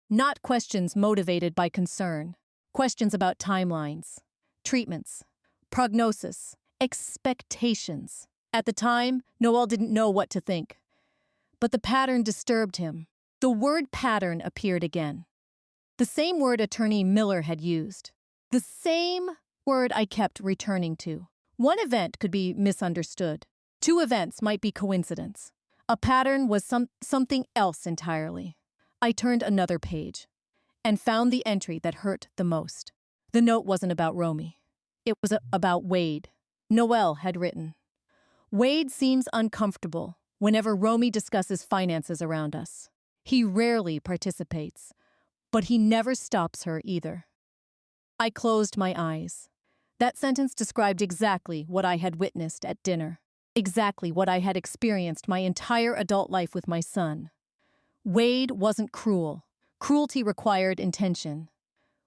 Speaker 1: Not questions motivated by concern, questions about timelines, treatments, prognosis, expectations. At the time, Noel didn't know what to think. But the pattern disturbed him. The word pattern appeared again. The same word Attorney Miller had used. The same word I kept returning to. One event could be misunderstood. 2 events might be coincidence. A pattern was something else entirely. I turned another page and found the entry that hurt the most. The note wasn't about Romy. It was about Wade. Noel had written, "Wade seems uncomfortable whenever Romy discusses finances around us. He rarely participates, but he never stops her either." I closed my eyes. That sentence described exactly what I had witnessed at dinner, exactly what I had experienced my entire adult life with my son. Wade wasn't cruel. Cruelty required intention.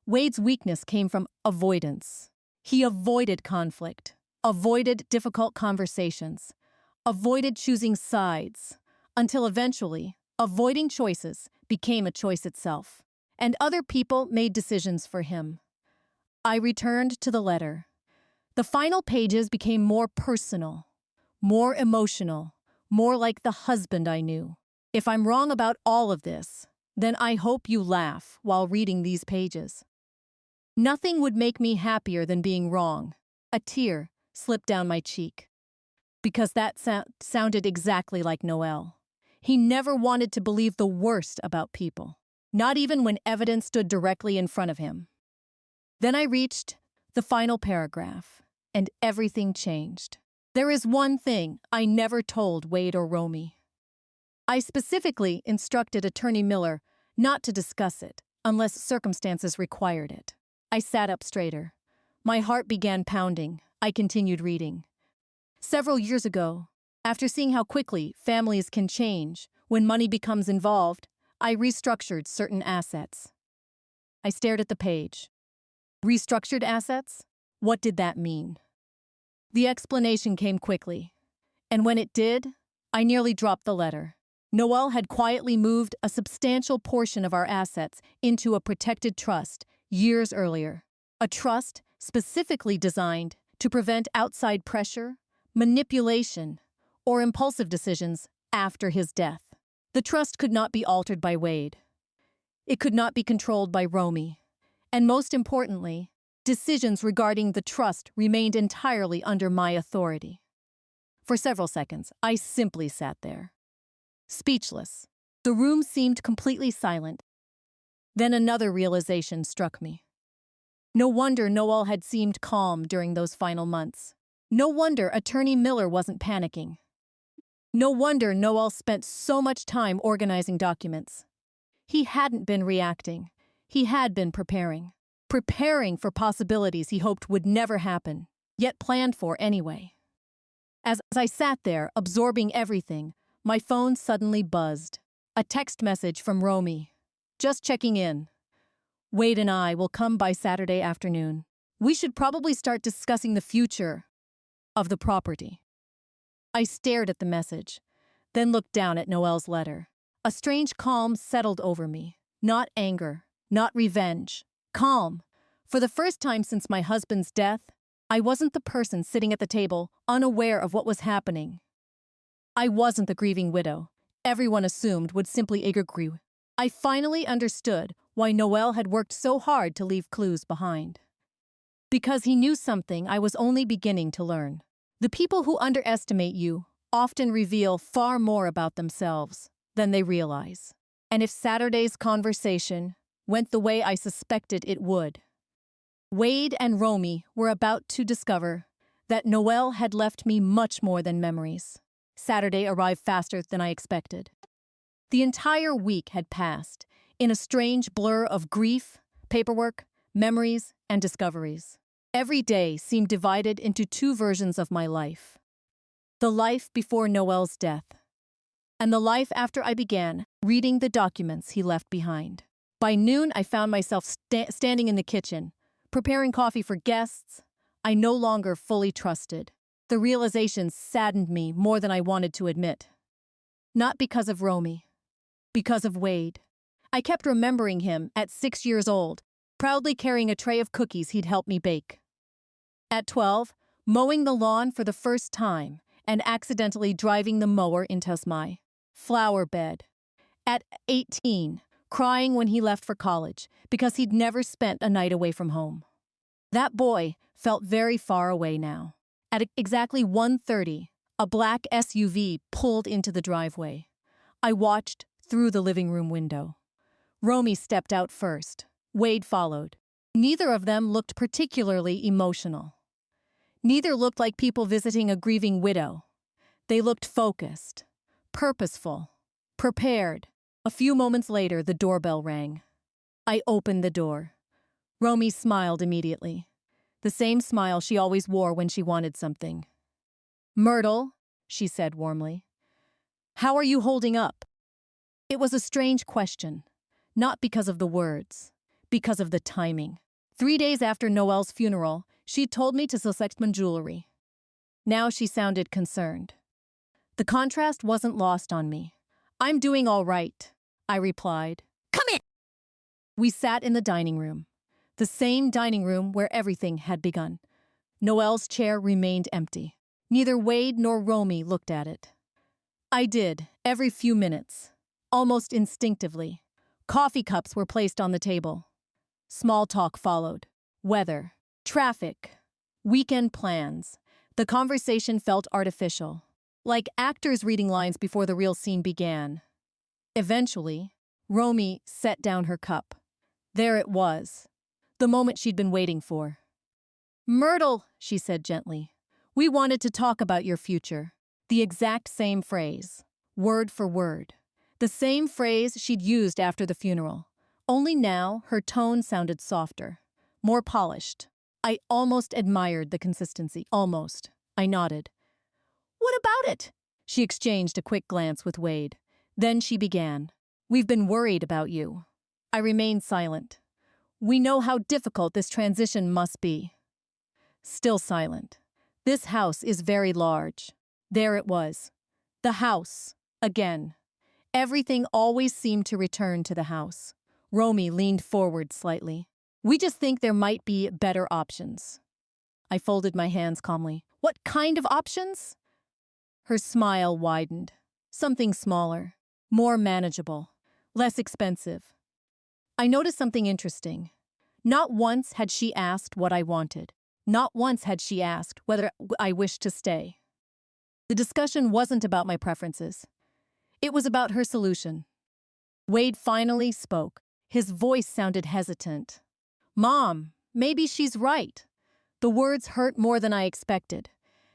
Speaker 1: Wade's weakness came from avoidance. He avoided conflict, avoided difficult conversations, avoided choosing sides, until eventually, avoiding choices became a choice itself, and other people made decisions for him. I returned to the letter. The final pages became more personal, more emotional, more like the husband I knew. If I'm wrong about all of this, then I hope you laugh while reading these pages. Nothing would make me happier than being wrong. A tear slipped down my cheek. Because that sounded exactly like Noel. He never wanted to believe the worst about people, not even when evidence stood directly in front of him. Then I reached the final paragraph, and everything changed. There is one thing I never told Wade or Romy. I specifically instructed Attorney Miller not to discuss it unless circumstances required it. I sat up straighter. My heart began pounding. I continued reading. Several years ago, after seeing how quickly families can change when money becomes involved, I restructured certain assets. I stared at the page. Restructured assets? What did that mean? The explanation came quickly, and when it did, I nearly dropped the letter. Noel had quietly moved a substantial portion of our assets into a protected trust years earlier, a trust specifically designed to prevent outside pressure, manipulation, or impulsive decisions after his death. The trust could not be altered by Wade. It could not be controlled by Romy. And most importantly, decisions regarding the trust remained entirely under my authority. For several seconds, I simply sat there, speechless. The room seemed completely silent. Then another realization struck me. No wonder Noel had seemed calm during those final months. No wonder Attorney Miller wasn't panicking. No wonder Noel spent so much time organizing documents. He hadn't been reacting. He had been preparing for possibilities he hoped would never happen, yet planned for anyway. As I sat there, absorbing everything, my phone suddenly buzzed. A text message from Romy. "Just checking in. Wade and I will come by Saturday afternoon. We should probably start discussing the future of the property." I stared at the message. then looked down at Noel's letter. A strange calm settled over me. Not anger, not revenge. Calm. For the first time since my husband's death, I wasn't the person sitting at the table, unaware of what was happening. I wasn't the grieving widow everyone assumed would simply agree. I finally understood why Noel had worked so hard to leave clues behind. Because he knew something I was only beginning to learn. The people who underestimate you often reveal far more about themselves than they realize. And if Saturday's conversation went the way I suspected it would, Wade and Romy were about to discover that Noel had left me much more than memories. Saturday arrived faster than I expected. The entire week had passed in a strange blur of grief, paperwork, memories, and discoveries. Every day seemed divided into two versions of my life. The life before Noel's death, and the life after I began reading the documents he left behind. By noon, I found myself standing in the kitchen, preparing coffee for guests I no longer fully trusted. The realization saddened me more than I wanted to admit. Not because of Romy, because of Wade. I kept remembering him at 6 years old, proudly carrying a tray of cookies he'd helped me bake. At 12, mowing the lawn for the first time and accidentally driving the mower into my flower bed. At 18, crying when he left for college because he'd never spent a night away from home. That boy felt very far away now. At exactly 1:30, a black SUV pulled into the driveway. I watched through the living room window. Romy stepped out first. Wade followed. Neither of them looked particularly emotional. Neither looked like people visiting a grieving widow. They looked focused, purposeful, prepared. A few moments later, the doorbell rang. I opened the door. Romy smiled immediately. The same smile she always wore when she wanted something. "Myrtle," she said warmly. "How are you holding up?" It was a strange question, not because of the words, because of the timing. 3 days after Noel's funeral, she told me to select my jewelry. Now she sounded concerned. The contrast wasn't lost on me. "I'm doing all right," I replied. "Come in!" We sat in the dining room. The same dining room where everything had begun. Noel's chair remained empty. Neither Wade nor Romy looked at it. I did, every few minutes, almost instinctively. Coffee cups were placed on the table. Small talk followed. Weather, traffic, weekend plans. The conversation felt artificial, like actors reading lines before the real scene began. Eventually, Romy set down her cup. There it was. The moment she'd been waiting for. "Myrtle," she said gently, "we wanted to talk about your future." The exact same phrase, word for word. The same phrase she'd used after the funeral. Only now, her tone sounded softer, more polished. I almost admired the consistency. Almost. I nodded. "What about it?" She exchanged a quick glance with Wade. Then she began. "We've been worried about you." I remained silent. "We know how difficult this transition must be." Still silent. "This house is very large." There it was. The house. Again. Everything always seemed to return to the house. Romy leaned forward slightly. "We just think there might be better options." I folded my hands calmly. "What kind of options?" Her smile widened. "Something smaller, more manageable, less expensive." I noticed something interesting. Not once had she asked what I wanted. Not once had she asked whether I wished to stay. The discussion wasn't about my preferences. It was about her solution. Wade finally spoke. His voice sounded hesitant. "Mom, maybe she's right." The words hurt more than I expected.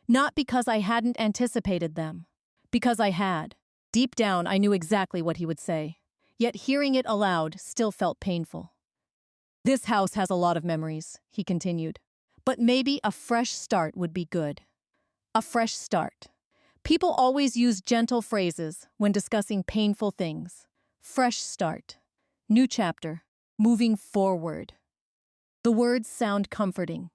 Speaker 1: Not because I hadn't anticipated them. Because I had. Deep down, I knew exactly what he would say. Yet hearing it aloud still felt painful. "This house has a lot of memories," he continued. "But maybe a fresh start would be good." A fresh start. People always use gentle phrases when discussing painful things. Fresh start. New chapter. Moving forward. The words sound comforting,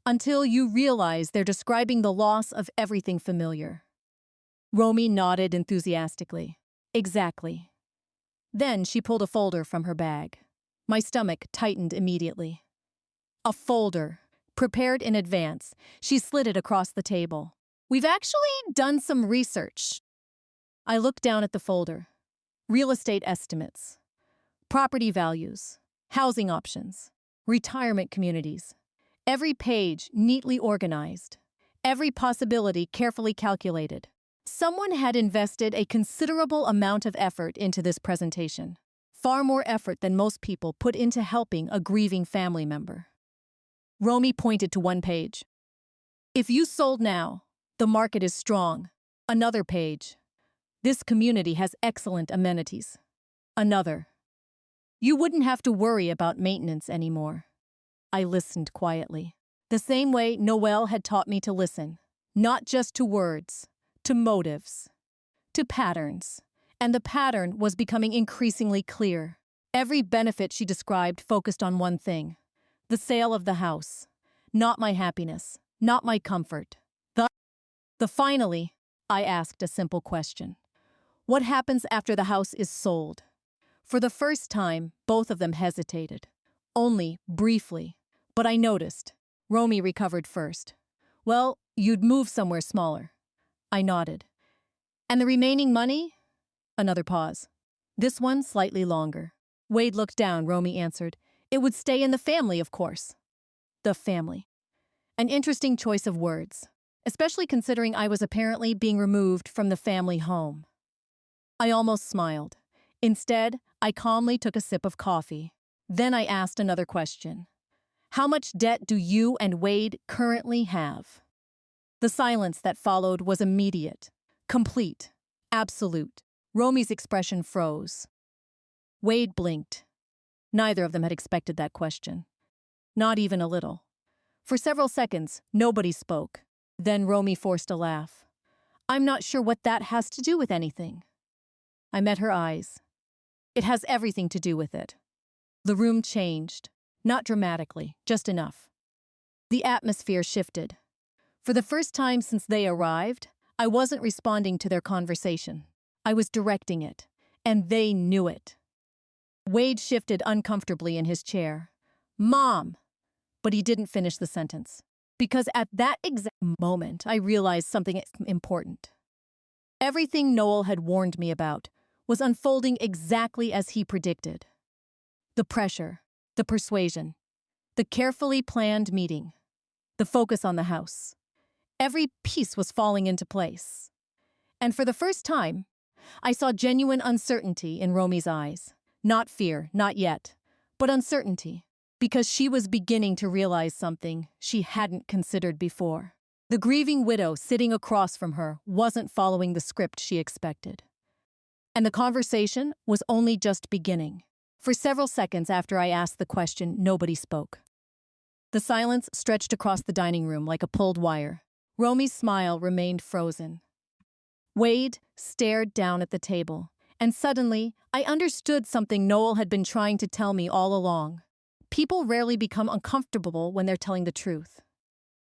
Speaker 1: until you realize they're describing the loss of everything familiar. Romy nodded enthusiastically. Exactly. Then she pulled a folder from her bag. My stomach tightened immediately. A folder, prepared in advance. She slid it across the table. We've actually done some research. I looked down at the folder. Real estate estimates, property values, housing options, retirement communities. Every page neatly organized. Every possibility carefully calculated. Someone had invested a considerable amount of effort into this presentation. Far more effort than most people put into helping a grieving family member. Romy pointed to one page. If you sold now, the market is strong. Another page. This community has excellent amenities. Another. You wouldn't have to worry about maintenance anymore. I listened quietly. The same way Noelle had taught me to listen. Not just to words, to motives, to patterns. And the pattern was becoming increasingly clear. Every benefit she described focused on one thing. The sale of the house. Not my happiness. Not my comfort. The finally, I asked a simple question. What happens after the house is sold? For the first time, both of them hesitated. Only briefly. But I noticed. Romy recovered first. Well, you'd move somewhere smaller. I nodded. And the remaining money? Another pause. This one slightly longer. Wade looked down, Romy answered. It would stay in the family, of course. The family. An interesting choice of words, especially considering I was apparently being removed from the family home. I almost smiled. Instead, I calmly took a sip of coffee. Then I asked another question. How much debt do you and Wade currently have? The silence that followed was immediate, complete, absolute. Romy's expression froze. Wade blinked. Neither of them had expected that question. Not even a little. For several seconds, nobody spoke. Then Romy forced a laugh. I'm not sure what that has to do with anything. I met her eyes. It has everything to do with it. The room changed. Not dramatically, just enough. The atmosphere shifted. For the first time since they arrived, I wasn't responding to their conversation. I was directing it, and they knew it. Wade shifted uncomfortably in his chair. Mom! But he didn't finish the sentence. Because at that exact moment, I realized something important. Everything Noel had warned me about was unfolding exactly as he predicted. The pressure, the persuasion, the carefully planned meeting, the focus on the house. Every piece was falling into place. And for the first time, I saw genuine uncertainty in Romy's eyes. Not fear, not yet, but uncertainty, because she was beginning to realize something she hadn't considered before. The grieving widow sitting across from her wasn't following the script she expected. And the conversation was only just beginning. For several seconds after I asked the question, nobody spoke. The silence stretched across the dining room like a pulled wire. Romy's smile remained frozen. Wade stared down at the table, and suddenly I understood something Noel had been trying to tell me all along. People rarely become uncomfortable when they're telling the truth.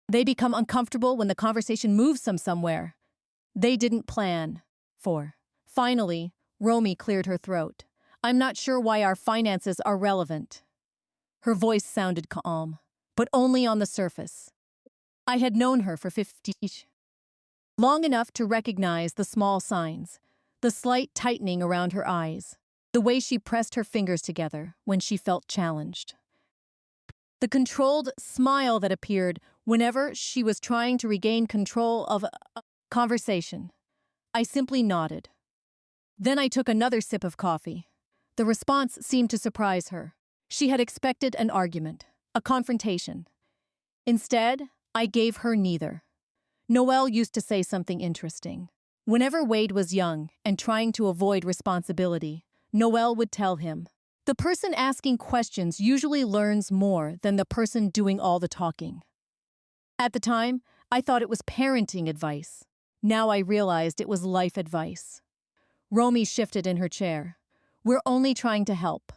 Speaker 1: They become uncomfortable when the conversation moves them somewhere they didn't plan for. Finally, Romy cleared her throat. I'm not sure why our finances are relevant. Her voice sounded calm, but only on the surface. I had known her for 50 years. Long enough to recognize the small signs, the slight tightening around her eyes, the way she pressed her fingers together when she felt challenged. The controlled smile that appeared whenever she was trying to regain control of a conversation. I simply nodded. Then I took another sip of coffee. The response seemed to surprise her. She had expected an argument, a confrontation. Instead, I gave her neither. Noelle used to say something interesting. Whenever Wade was young and trying to avoid responsibility, Noelle would tell him, the person asking questions usually learns more than the person doing all the talking. At the time, I thought it was parenting advice. Now I realized it was life advice. Romy shifted in her chair. We're only trying to help.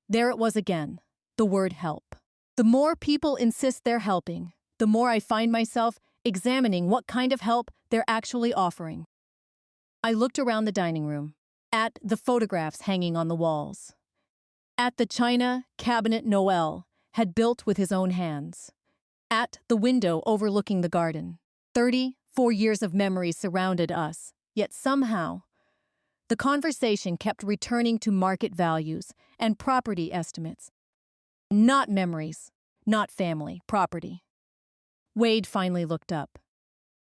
Speaker 1: There it was again, the word help. The more people insist they're helping, the more I find myself examining what kind of help they're actually offering. I looked around the dining room, at the photographs hanging on the walls, at the china cabinet Noel had built with his own hands, at the window overlooking the garden. 34 years of memories surrounded us, yet somehow, the conversation kept returning to market values and property estimates. Not memories, not family, property. Wade finally looked up.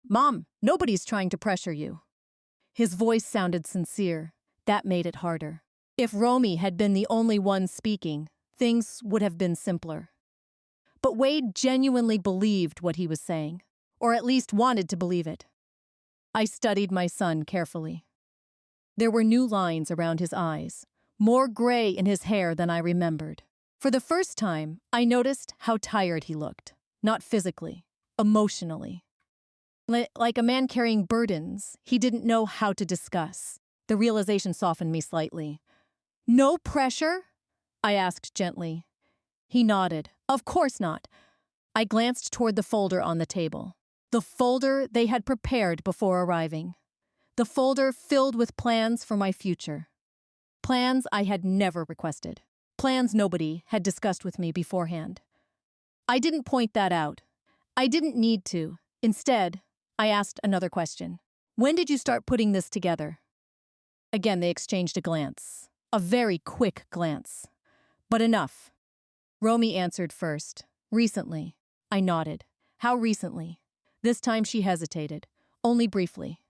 Speaker 1: "Mom, nobody's trying to pressure you." His voice sounded sincere. That made it harder. If Romy had been the only one speaking, things would have been simpler. But Wade genuinely believed what he was saying, or at least wanted to believe it. I studied my son carefully. There were new lines around his eyes, more gray in his hair than I remembered. For the first time, I noticed how tired he looked, not physically, emotionally. Like a man carrying burdens he didn't know how to discuss. The realization softened me slightly. "No pressure?" I asked gently. He nodded. "Of course not." I glanced toward the folder on the table. The folder they had prepared before arriving. The folder filled with plans for my future. Plans I had never requested. Plans nobody had discussed with me beforehand. I didn't point that out. I didn't need to. Instead, I asked another question. "When did you start putting this together?" Again, they exchanged a glance. A very quick glance. But enough. Romy answered first. "Recently." I nodded. "How recently?" This time she hesitated. Only briefly.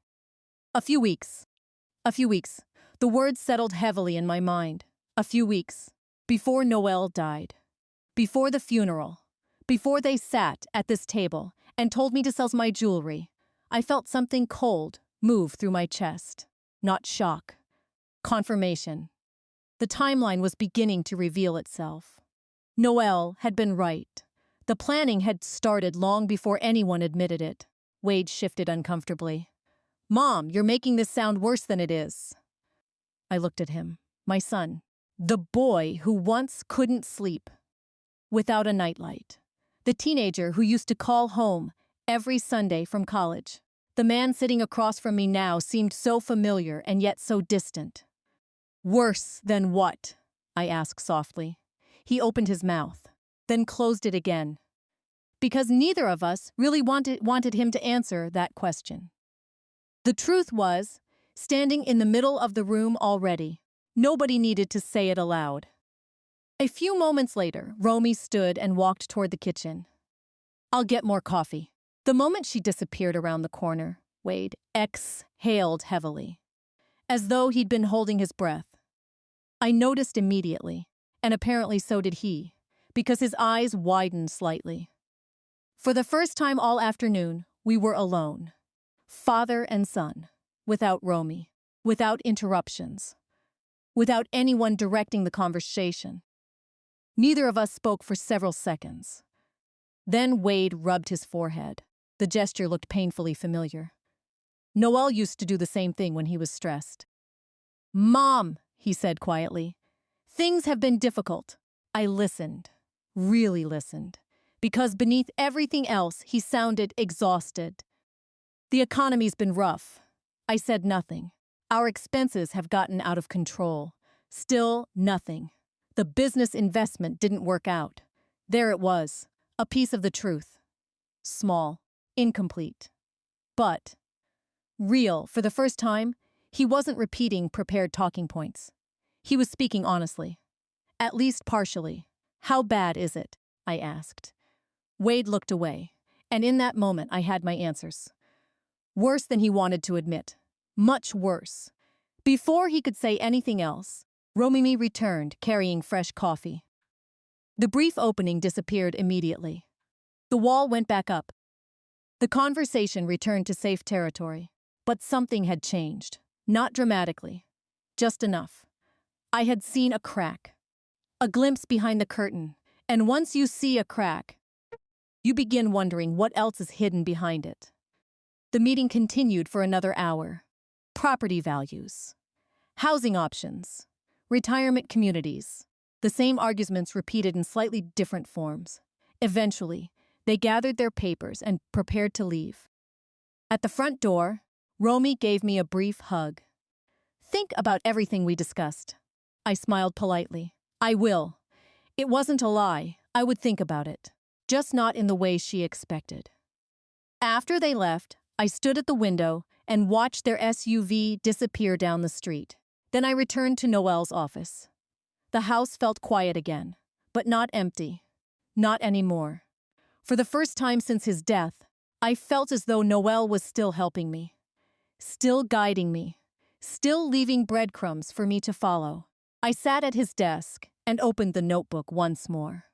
Speaker 1: "A few weeks." A few weeks. The words settled heavily in my mind. A few weeks. Before Noel died. Before the funeral. Before they sat at this table and told me to sell my jewelry. I felt something cold move through my chest. Not shock. Confirmation. The timeline was beginning to reveal itself. Noel had been right. The planning had started long before anyone admitted it. Wade shifted uncomfortably. "Mom, you're making this sound worse than it is." I looked at him. My son. The boy who once couldn't sleep without a nightlight. The teenager who used to call home every Sunday from college. The man sitting across from me now seemed so familiar and yet so distant. "Worse than what?" I asked softly. He opened his mouth, then closed it again. Because neither of us really wanted him to answer that question. The truth was, standing in the middle of the room already, nobody needed to say it aloud. A few moments later, Romy stood and walked toward the kitchen. "I'll get more coffee." The moment she disappeared around the corner, Wade exhaled heavily, as though he'd been holding his breath. I noticed immediately, and apparently so did he, because his eyes widened slightly. For the first time all afternoon, we were alone. Father and son, without Romy, without interruptions, without anyone directing the conversation. Neither of us spoke for several seconds. Then Wade rubbed his forehead. The gesture looked painfully familiar. Noel used to do the same thing when he was stressed. "Mom," he said quietly, "things have been difficult." I listened, really listened, because beneath everything else, he sounded exhausted. "The economy's been rough." I said nothing. "Our expenses have gotten out of control." Still nothing. The business investment didn't work out. There it was, a piece of the truth. Small, incomplete, but real. For the first time, he wasn't repeating prepared talking points. He was speaking honestly. At least partially. "How bad is it?" I asked. Wade looked away, and in that moment I had my answers. Worse than he wanted to admit. Much worse. Before he could say anything else, Romy returned, carrying fresh coffee. The brief opening disappeared immediately. The wall went back up. The conversation returned to safe territory. But something had changed. Not dramatically. Just enough. I had seen a crack. A glimpse behind the curtain. And once you see a crack, you begin wondering what else is hidden behind it. The meeting continued for another hour. Property values. Housing options. Retirement communities. The same arguments repeated in slightly different forms. Eventually, they gathered their papers and prepared to leave. At the front door, Romy gave me a brief hug. Think about everything we discussed. I smiled politely. I will. It wasn't a lie. I would think about it. Just not in the way she expected. After they left, I stood at the window and watched their SUV disappear down the street. Then I returned to Noel's office. The house felt quiet again, but not empty. Not anymore. For the first time since his death, I felt as though Noel was still helping me. Still guiding me. Still leaving breadcrumbs for me to follow. I sat at his desk and opened the notebook once more.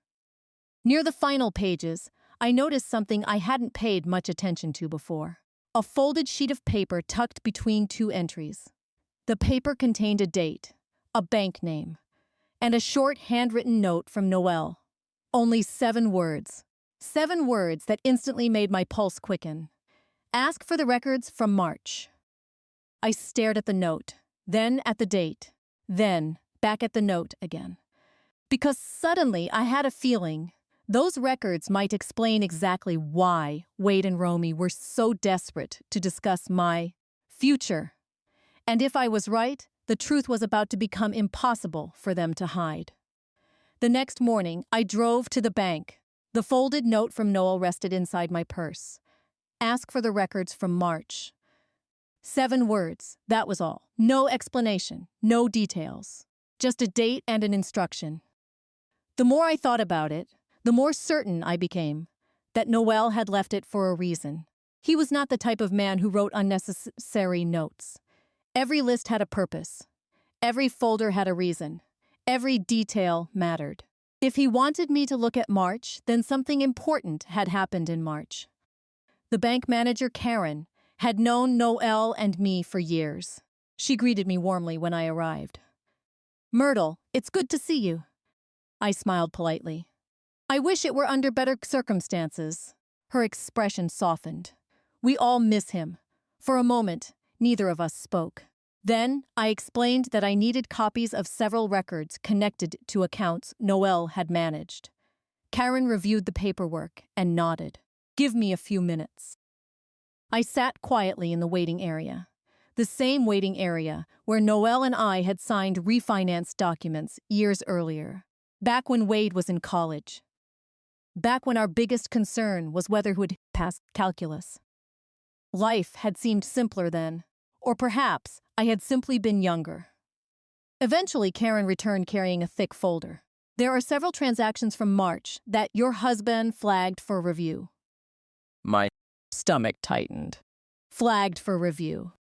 Speaker 1: Near the final pages, I noticed something I hadn't paid much attention to before. A folded sheet of paper tucked between two entries. The paper contained a date, a bank name, and a short handwritten note from Noel. Only 7 words. 7 words that instantly made my pulse quicken. Ask for the records from March. I stared at the note, then at the date, then back at the note again. Because suddenly I had a feeling those records might explain exactly why Wade and Romy were so desperate to discuss my future. And if I was right, the truth was about to become impossible for them to hide. The next morning, I drove to the bank. The folded note from Noel rested inside my purse. Ask for the records from March. 7 words, that was all. No explanation, no details. Just a date and an instruction. The more I thought about it, the more certain I became that Noel had left it for a reason. He was not the type of man who wrote unnecessary notes. Every list had a purpose. Every folder had a reason. Every detail mattered. If he wanted me to look at March, then something important had happened in March. The bank manager, Karen, had known Noel and me for years. She greeted me warmly when I arrived. "Myrtle, it's good to see you." I smiled politely. "I wish it were under better circumstances." Her expression softened. "We all miss him." For a moment, neither of us spoke. Then I explained that I needed copies of several records connected to accounts Noel had managed. Karen reviewed the paperwork and nodded. "Give me a few minutes." I sat quietly in the waiting area. The same waiting area where Noel and I had signed refinance documents years earlier. Back when Wade was in college. Back when our biggest concern was whether he would pass calculus. Life had seemed simpler then, or perhaps I had simply been younger. Eventually, Karen returned carrying a thick folder. "There are several transactions from March that your husband flagged for review." My stomach tightened. Flagged for review.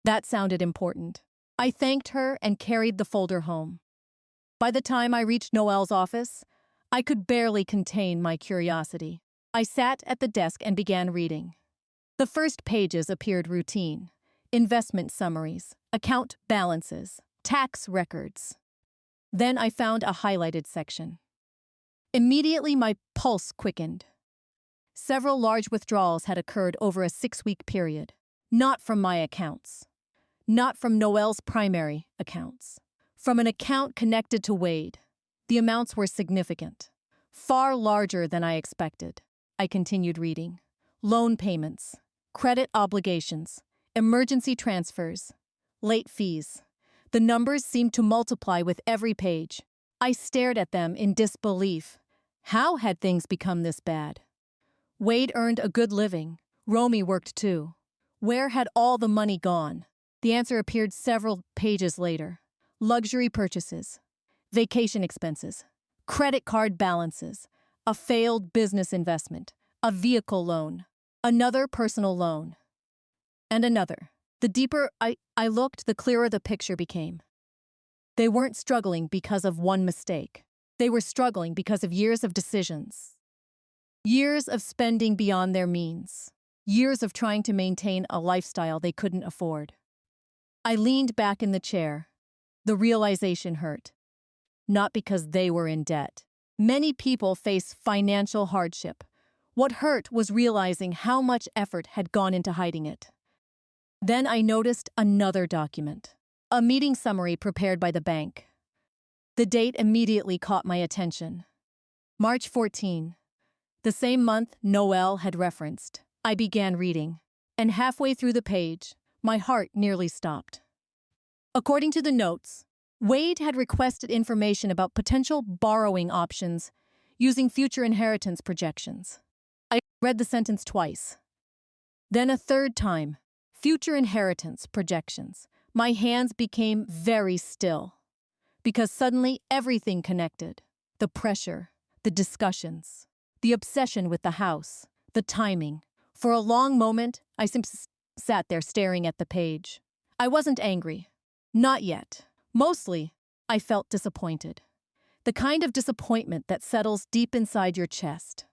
Speaker 1: That sounded important. I thanked her and carried the folder home. By the time I reached Noel's office, I could barely contain my curiosity. I sat at the desk and began reading. The first pages appeared routine. Investment summaries, account balances, tax records. Then I found a highlighted section. Immediately my pulse quickened. Several large withdrawals had occurred over a 6-week period. Not from my accounts. Not from Noel's primary accounts. From an account connected to Wade. The amounts were significant. Far larger than I expected. I continued reading. Loan payments, credit obligations, emergency transfers, late fees. The numbers seemed to multiply with every page. I stared at them in disbelief. How had things become this bad? Wade earned a good living. Romy worked too. Where had all the money gone? The answer appeared several pages later. Luxury purchases, vacation expenses, credit card balances, a failed business investment, a vehicle loan, another personal loan, and another. The deeper I looked, the clearer the picture became. They weren't struggling because of one mistake. They were struggling because of years of decisions. Years of spending beyond their means. Years of trying to maintain a lifestyle they couldn't afford. I leaned back in the chair. The realization hurt. Not because they were in debt. Many people face financial hardship. What hurt was realizing how much effort had gone into hiding it. Then I noticed another document. A meeting summary prepared by the bank. The date immediately caught my attention. March 14. The same month Noel had referenced. I began reading. And halfway through the page, My heart nearly stopped. According to the notes, Wade had requested information about potential borrowing options using future inheritance projections. I read the sentence twice. Then a third time, future inheritance projections. My hands became very still, because suddenly everything connected. The pressure, the discussions, the obsession with the house, the timing. For a long moment, I simply sat there staring at the page. I wasn't angry. Not yet. Mostly, I felt disappointed. The kind of disappointment that settles deep inside your chest.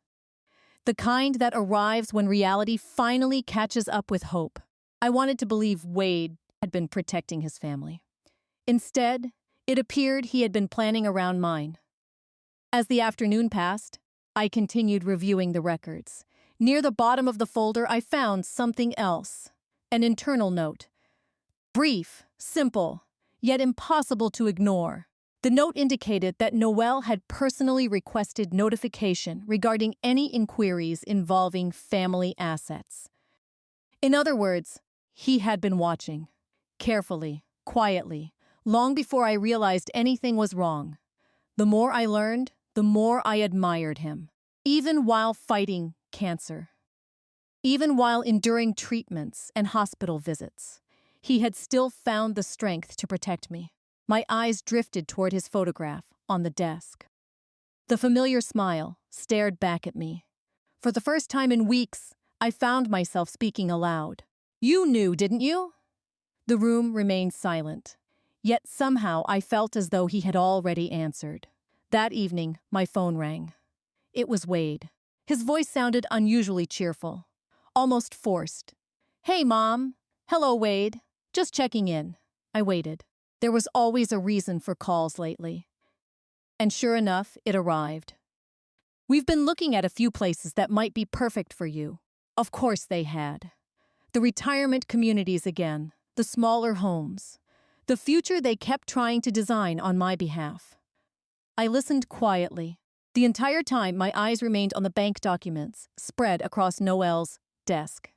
Speaker 1: The kind that arrives when reality finally catches up with hope. I wanted to believe Wade had been protecting his family. Instead, it appeared he had been planning around mine. As the afternoon passed, I continued reviewing the records. Near the bottom of the folder, I found something else. An internal note. Brief, simple, yet impossible to ignore. The note indicated that Noel had personally requested notification regarding any inquiries involving family assets. In other words, he had been watching. Carefully, quietly, long before I realized anything was wrong. The more I learned, the more I admired him. Even while fighting cancer. Even while enduring treatments and hospital visits. He had still found the strength to protect me. My eyes drifted toward his photograph on the desk. The familiar smile stared back at me. For the first time in weeks, I found myself speaking aloud. "You knew, didn't you?" The room remained silent. Yet somehow I felt as though he had already answered. That evening, my phone rang. It was Wade. His voice sounded unusually cheerful, almost forced. "Hey, Mom." "Hello, Wade. Just checking in." I waited. There was always a reason for calls lately. And sure enough, it arrived. "We've been looking at a few places that might be perfect for you." Of course they had. The retirement communities again, the smaller homes, the future they kept trying to design on my behalf. I listened quietly. The entire time, my eyes remained on the bank documents spread across Noel's desk.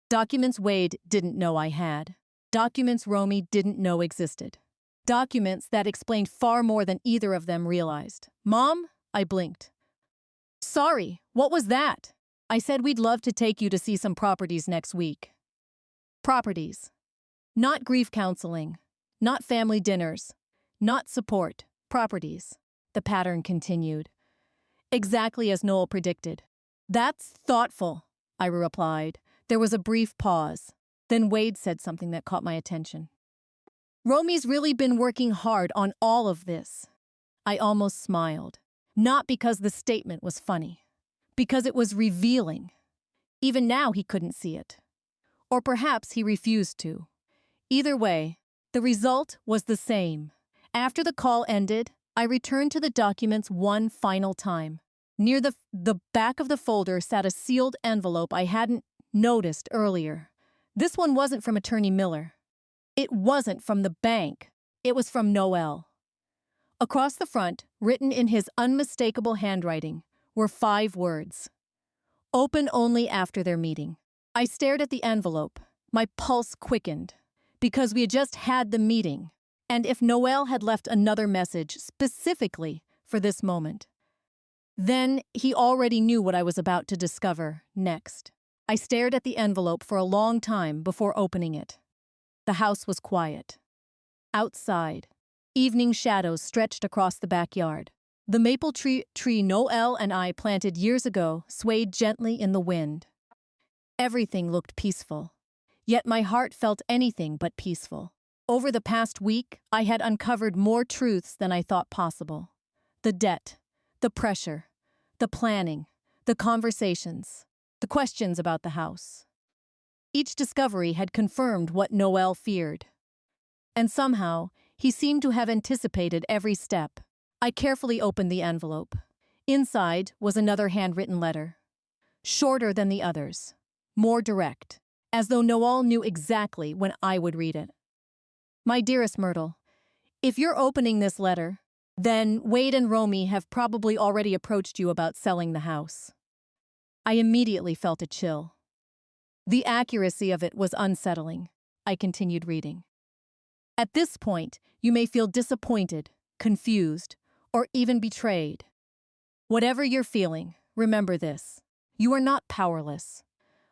Speaker 1: Documents Wade didn't know I had. Documents Romy didn't know existed. Documents that explained far more than either of them realized. "Mom?" I blinked. "Sorry, what was that?" "I said we'd love to take you to see some properties next week." Properties. Not grief counseling. Not family dinners. Not support. Properties. The pattern continued. Exactly as Noel predicted. "That's thoughtful," I replied. There was a brief pause. Then Wade said something that caught my attention. "Romy's really been working hard on all of this." I almost smiled. Not because the statement was funny. Because it was revealing. Even now he couldn't see it. Or perhaps he refused to. Either way, the result was the same. After the call ended, I returned to the documents one final time. Near the back of the folder sat a sealed envelope I hadn't noticed earlier. This one wasn't from Attorney Miller. It wasn't from the bank. It was from Noel. Across the front, written in his unmistakable handwriting, were 5 words. "Open only after their meeting." I stared at the envelope. My pulse quickened. Because we had just had the meeting. And if Noel had left another message specifically for this moment, then he already knew what I was about to discover next. I stared at the envelope for a long time before opening it. The house was quiet. Outside, evening shadows stretched across the backyard. The maple tree Noel and I planted years ago swayed gently in the wind. Everything looked peaceful. Yet my heart felt anything but peaceful. Over the past week, I had uncovered more truths than I thought possible. The debt, the pressure, the planning, the conversations, the questions about the house. Each discovery had confirmed what Noel feared. And somehow, he seemed to have anticipated every step. I carefully opened the envelope. Inside was another handwritten letter. Shorter than the others. More direct. As though Noel knew exactly when I would read it. "My dearest Myrtle, if you're opening this letter, then Wade and Romy have probably already approached you about selling the house." I immediately felt a chill. The accuracy of it was unsettling. I continued reading. At this point, you may feel disappointed, confused, or even betrayed. Whatever you're feeling, remember this. You are not powerless.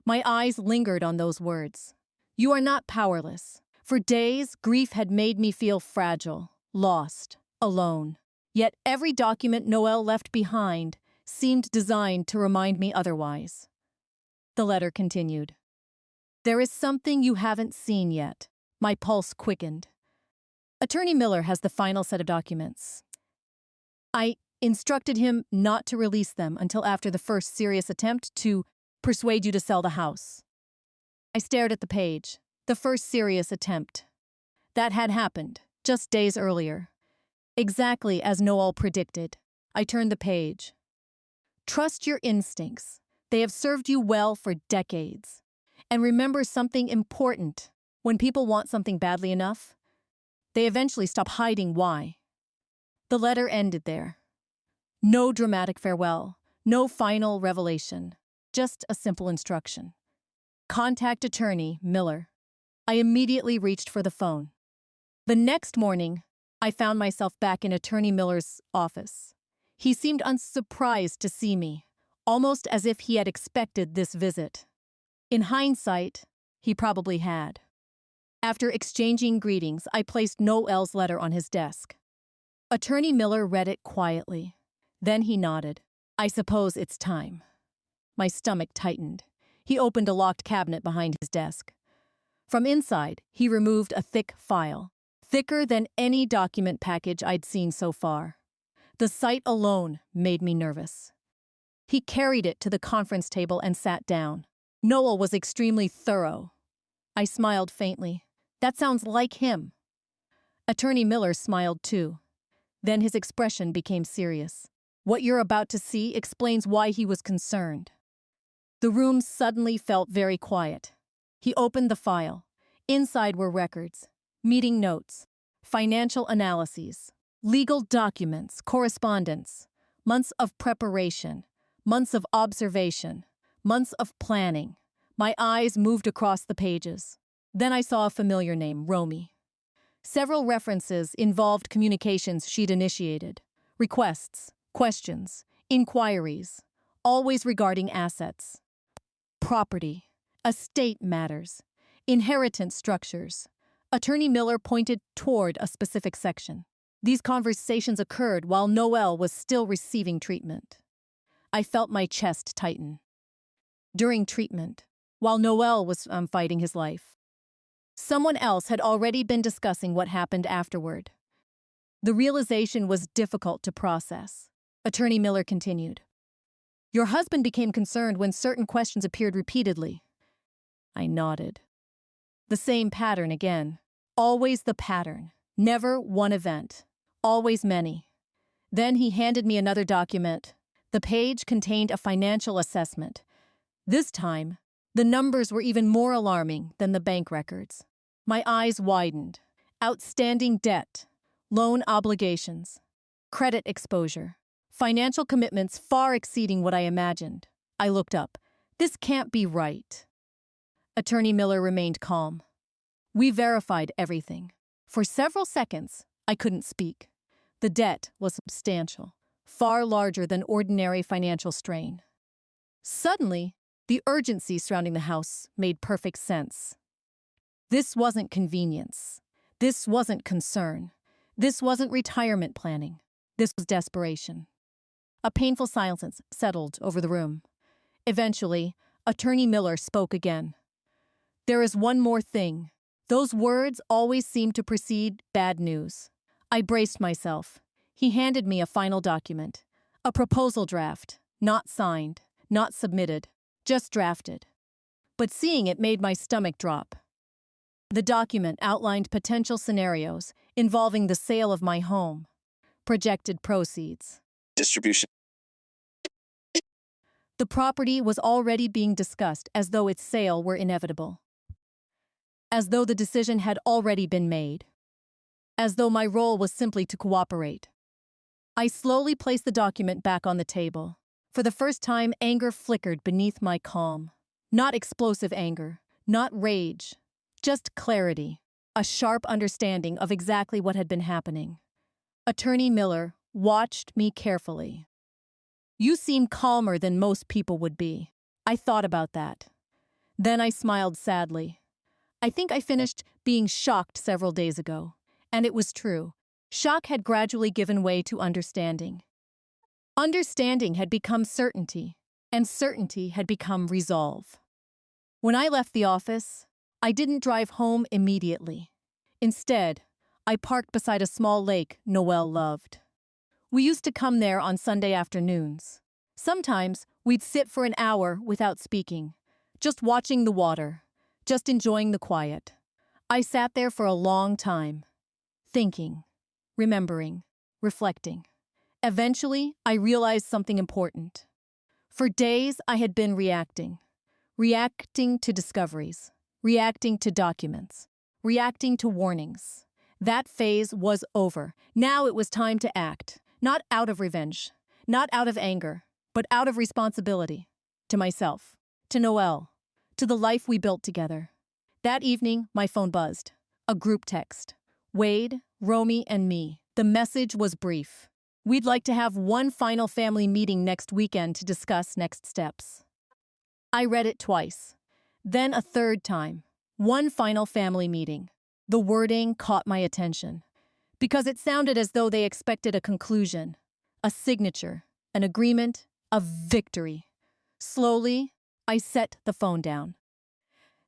Speaker 1: My eyes lingered on those words. You are not powerless. For days, grief had made me feel fragile, lost, alone. Yet every document Noel left behind seemed designed to remind me otherwise. The letter continued. There is something you haven't seen yet. My pulse quickened. Attorney Miller has the final set of documents. I instructed him not to release them until after the first serious attempt to persuade you to sell the house. I stared at the page. The first serious attempt. That had happened, just days earlier. Exactly as Noel predicted. I turned the page. Trust your instincts. They have served you well for decades. And remember something important. When people want something badly enough, they eventually stop hiding why. The letter ended there. No dramatic farewell, no final revelation, just a simple instruction. Contact attorney Miller. I immediately reached for the phone. The next morning, I found myself back in Attorney Miller's office. He seemed unsurprised to see me, almost as if he had expected this visit. In hindsight, he probably had. After exchanging greetings, I placed Noel's letter on his desk. Attorney Miller read it quietly. Then he nodded. I suppose it's time. My stomach tightened. He opened a locked cabinet behind his desk. From inside, he removed a thick file, thicker than any document package I'd seen so far. The sight alone made me nervous. He carried it to the conference table and sat down. Noel was extremely thorough. I smiled faintly. That sounds like him. Attorney Miller smiled too. Then his expression became serious. What you're about to see explains why he was concerned. The room suddenly felt very quiet. He opened the file. Inside were records, meeting notes, financial analyses, legal documents, correspondence, months of preparation, months of observation, months of planning. My eyes moved across the pages. Then I saw a familiar name, Romy. Several references involved communications she'd initiated, requests, questions, inquiries, always regarding assets, property, estate matters, inheritance structures. Attorney Miller pointed toward a specific section. These conversations occurred while Noel was still receiving treatment. I felt my chest tighten. During treatment, while Noel was fighting his life, someone else had already been discussing what happened afterward. The realization was difficult to process. Attorney Miller continued. Your husband became concerned when certain questions appeared repeatedly. I nodded. The same pattern again. Always the pattern. Never one event. Always many. Then he handed me another document. The page contained a financial assessment. This time, the numbers were even more alarming than the bank records. My eyes widened. Outstanding debt, loan obligations, credit exposure, financial commitments far exceeding what I imagined. I looked up. This can't be right. Attorney Miller remained calm. We verified everything. For several seconds, I couldn't speak. The debt was substantial, far larger than ordinary financial strain. Suddenly, the urgency surrounding the house made perfect sense. This wasn't convenience. This wasn't concern. This wasn't retirement planning. This was desperation. A painful silence settled over the room. Eventually, Attorney Miller spoke again. There is one more thing. Those words always seem to precede bad news. I braced myself. He handed me a final document. A proposal draft, not signed, not submitted, just drafted. But seeing it made my stomach drop. The document outlined potential scenarios involving the sale of my home, projected proceeds,
Speaker 3: distribution.
Speaker 1: The property was already being discussed as though its sale were inevitable. As though the decision had already been made. As though my role was simply to cooperate. I slowly placed the document back on the table. For the first time, anger flickered beneath my calm. Not explosive anger, not rage, Just clarity, a sharp understanding of exactly what had been happening. Attorney Miller watched me carefully. You seem calmer than most people would be. I thought about that. Then I smiled sadly. I think I finished being shocked several days ago. And it was true. Shock had gradually given way to understanding. Understanding had become certainty, and certainty had become resolve. When I left the office, I didn't drive home immediately. Instead, I parked beside a small lake Noelle loved. We used to come there on Sunday afternoons. Sometimes we'd sit for an hour without speaking, just watching the water, just enjoying the quiet. I sat there for a long time, thinking, remembering, reflecting. Eventually, I realized something important. For days, I had been reacting to discoveries, reacting to documents, reacting to warnings. That phase was over. Now it was time to act, not out of revenge, not out of anger, but out of responsibility. To myself, to Noelle, to the life we built together. That evening, my phone buzzed. A group text. Wade, Romy, and me. The message was brief. We'd like to have one final family meeting next weekend to discuss next steps. I read it twice, then a third time. One final family meeting. The wording caught my attention, because it sounded as though they expected a conclusion, a signature, an agreement, a victory. Slowly, I set the phone down.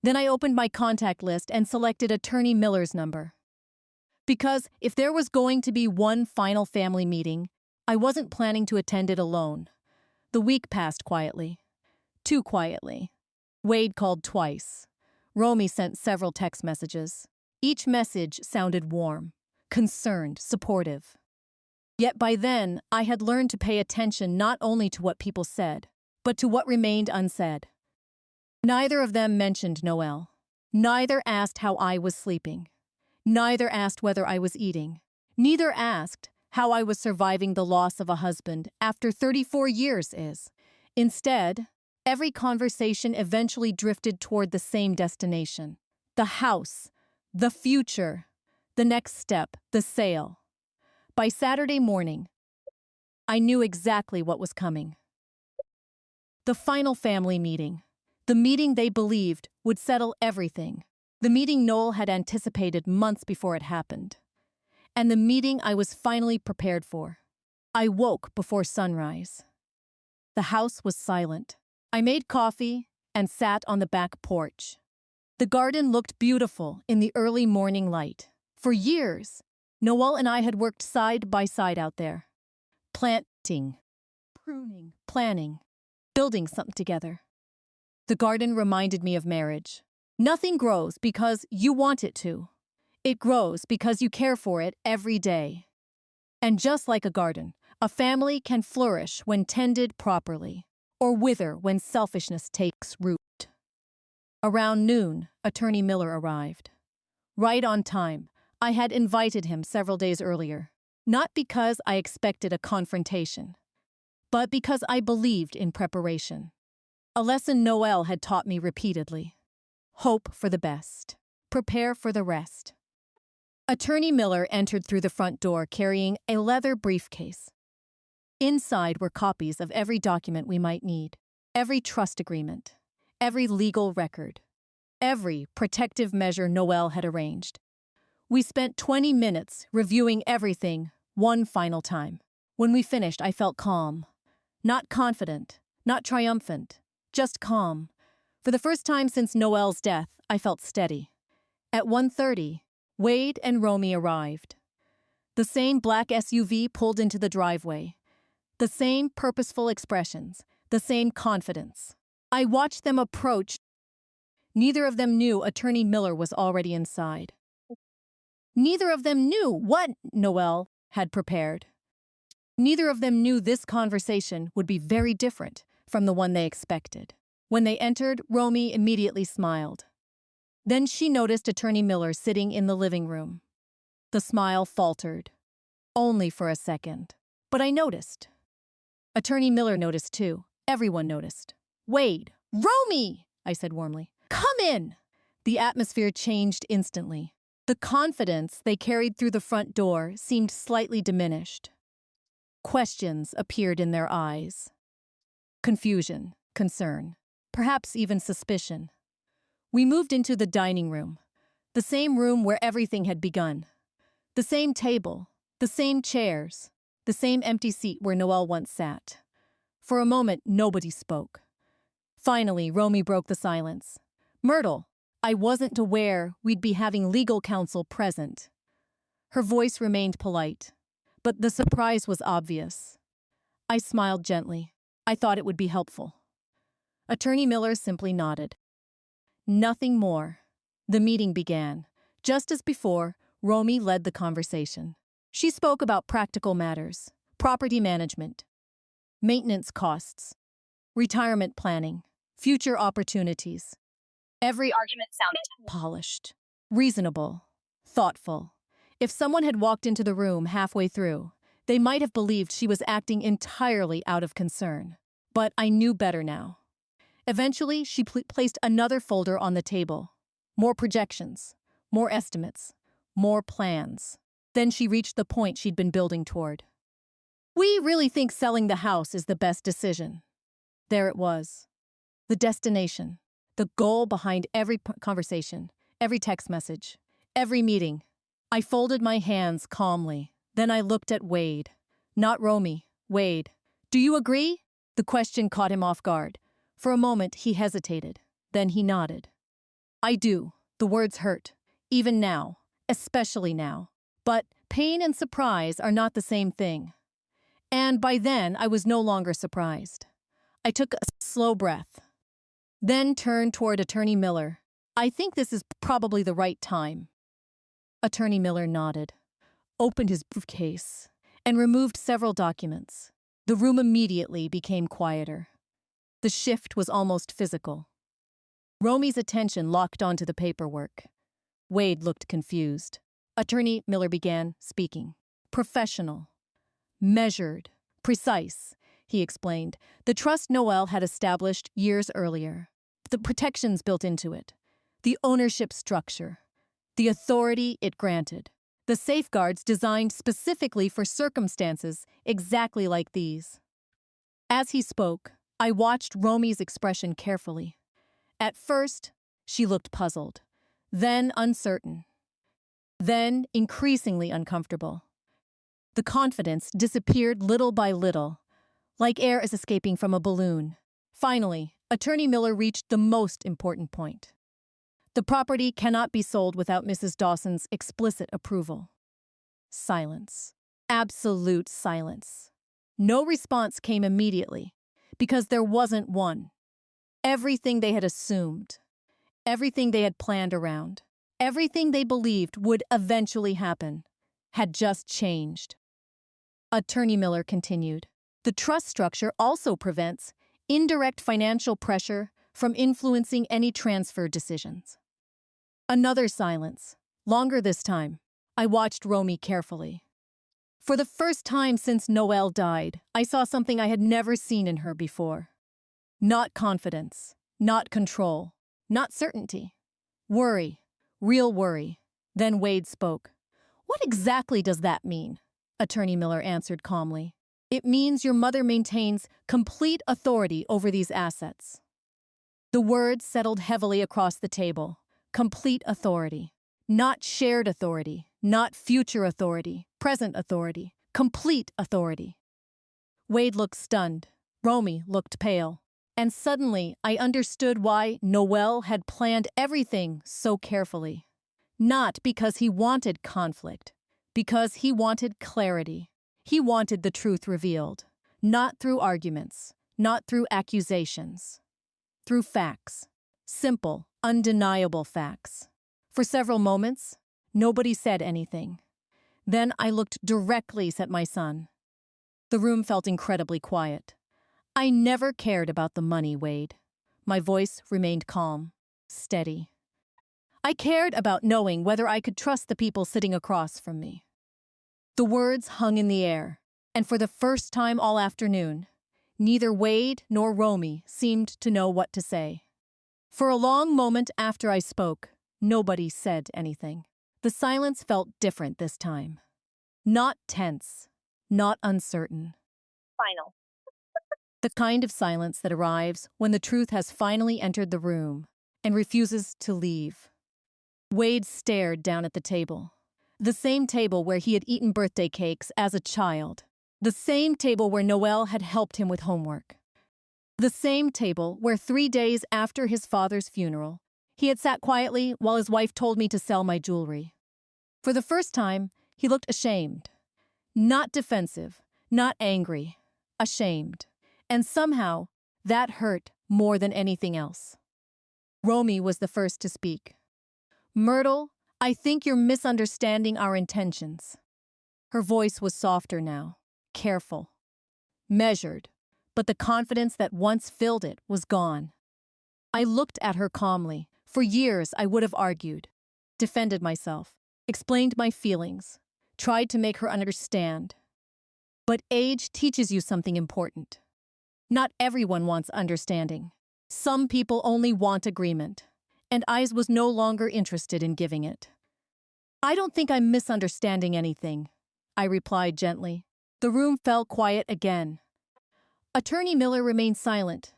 Speaker 1: Then I opened my contact list and selected Attorney Miller's number. Because if there was going to be one final family meeting, I wasn't planning to attend it alone. The week passed quietly. Too quietly. Wade called twice. Romy sent several text messages. Each message sounded warm, concerned, supportive. Yet by then, I had learned to pay attention not only to what people said, but to what remained unsaid. Neither of them mentioned Noelle. Neither asked how I was sleeping. Neither asked whether I was eating. Neither asked how I was surviving the loss of a husband after 34 years is. Instead, every conversation eventually drifted toward the same destination. The house, the future, the next step, the sale. By Saturday morning, I knew exactly what was coming. The final family meeting. The meeting they believed would settle everything. The meeting Noel had anticipated months before it happened. And the meeting I was finally prepared for. I woke before sunrise. The house was silent. I made coffee and sat on the back porch. The garden looked beautiful in the early morning light. For years, Noel and I had worked side by side out there. Planting, pruning, planning, building something together. The garden reminded me of marriage. Nothing grows because you want it to. It grows because you care for it every day. And just like a garden, a family can flourish when tended properly, or wither when selfishness takes root. Around noon, Attorney Miller arrived. Right on time. I had invited him several days earlier, not because I expected a confrontation, but because I believed in preparation. A lesson Noelle had taught me repeatedly. Hope for the best. Prepare for the rest. Attorney Miller entered through the front door carrying a leather briefcase. Inside were copies of every document we might need, every trust agreement, every legal record, every protective measure Noelle had arranged. We spent 20 minutes reviewing everything one final time. When we finished, I felt calm. Not confident, not triumphant, just calm. For the first time since Noelle's death, I felt steady. At 1:30, Wade and Romy arrived. The same black SUV pulled into the driveway. The same purposeful expressions, the same confidence. I watched them approach. Neither of them knew Attorney Miller was already inside. Neither of them knew what Noelle had prepared. Neither of them knew this conversation would be very different from the one they expected. When they entered, Romy immediately smiled. Then she noticed Attorney Miller sitting in the living room. The smile faltered. Only for a second. But I noticed. Attorney Miller noticed too. Everyone noticed. Wade, Romy, I said warmly. Come in. The atmosphere changed instantly. The confidence they carried through the front door seemed slightly diminished. Questions appeared in their eyes. Confusion, concern, perhaps even suspicion. We moved into the dining room, the same room where everything had begun. The same table, the same chairs, the same empty seat where Noelle once sat. For a moment, nobody spoke. Finally, Romy broke the silence. "Myrtle, I wasn't aware we'd be having legal counsel present." Her voice remained polite, but the surprise was obvious. I smiled gently. I thought it would be helpful. Attorney Miller simply nodded. Nothing more. The meeting began. Just as before, Romy led the conversation. She spoke about practical matters, property management, maintenance costs, retirement planning, future opportunities. Every argument sounded polished, reasonable, thoughtful. If someone had walked into the room halfway through, they might have believed she was acting entirely out of concern. But I knew better now. Eventually, she placed another folder on the table. More projections, more estimates, more plans. Then she reached the point she'd been building toward. "We really think selling the house is the best decision." There it was. The destination, the goal behind every conversation, every text message, every meeting. I folded my hands calmly. Then I looked at Wade. Not Romy, Wade. "Do you agree?" The question caught him off guard. For a moment, he hesitated. Then he nodded. "I do." The words hurt. Even now. Especially now. But pain and surprise are not the same thing. And by then, I was no longer surprised. I took a slow breath. Then turned toward Attorney Miller. "I think this is probably the right time." Attorney Miller nodded, opened his briefcase, and removed several documents. The room immediately became quieter. The shift was almost physical. Romy's attention locked onto the paperwork. Wade looked confused. Attorney Miller began speaking. "Professional, measured, precise," he explained. "The trust Noelle had established years earlier. The protections built into it. The ownership structure. The authority it granted. The safeguards designed specifically for circumstances exactly like these." As he spoke, I watched Romy's expression carefully. At first, she looked puzzled, then uncertain, then increasingly uncomfortable. The confidence disappeared little by little, like air is escaping from a balloon. Finally, Attorney Miller reached the most important point. "The property cannot be sold without Mrs. Dawson's explicit approval." Silence. Absolute silence. No response came immediately, because there wasn't one. Everything they had assumed, everything they had planned around, everything they believed would eventually happen, had just changed. Attorney Miller continued. "The trust structure also prevents indirect financial pressure from influencing any transfer decisions." Another silence, longer this time. I watched Romy carefully. For the first time since Noelle died, I saw something I had never seen in her before. Not confidence, not control, not certainty. Worry, real worry. Then Wade spoke. "What exactly does that mean?" Attorney Miller answered calmly. "It means your mother maintains complete authority over these assets." The words settled heavily across the table. Complete authority. Not shared authority, not future authority, present authority, complete authority. Wade looked stunned. Romy looked pale. And suddenly, I understood why Noelle had planned everything so carefully. Not because he wanted conflict, because he wanted clarity. He wanted the truth revealed, not through arguments, not through accusations, through facts. Simple, undeniable facts. For several moments, nobody said anything. Then I looked directly at my son. The room felt incredibly quiet. "I never cared about the money, Wade." My voice remained calm, steady. "I cared about knowing whether I could trust the people sitting across from me." The words hung in the air, and for the first time all afternoon, neither Wade nor Romy seemed to know what to say. For a long moment after I spoke, Nobody said anything. The silence felt different this time. Not tense, not uncertain.
Speaker 3: Final.
Speaker 1: The kind of silence that arrives when the truth has finally entered the room and refuses to leave. Wade stared down at the table. The same table where he had eaten birthday cakes as a child. The same table where Noelle had helped him with homework. The same table where 3 days after his father's funeral, he had sat quietly while his wife told me to sell my jewelry. For the first time, he looked ashamed. Not defensive, not angry, ashamed. And somehow, that hurt more than anything else. Romy was the first to speak. "Myrtle, I think you're misunderstanding our intentions." Her voice was softer now, careful, measured, but the confidence that once filled it was gone. I looked at her calmly. For years, I would have argued, defended myself, explained my feelings, tried to make her understand. But age teaches you something important. Not everyone wants understanding. Some people only want agreement, and I was no longer interested in giving it. "I don't think I'm misunderstanding anything," I replied gently. The room fell quiet again. Attorney Miller remained silent.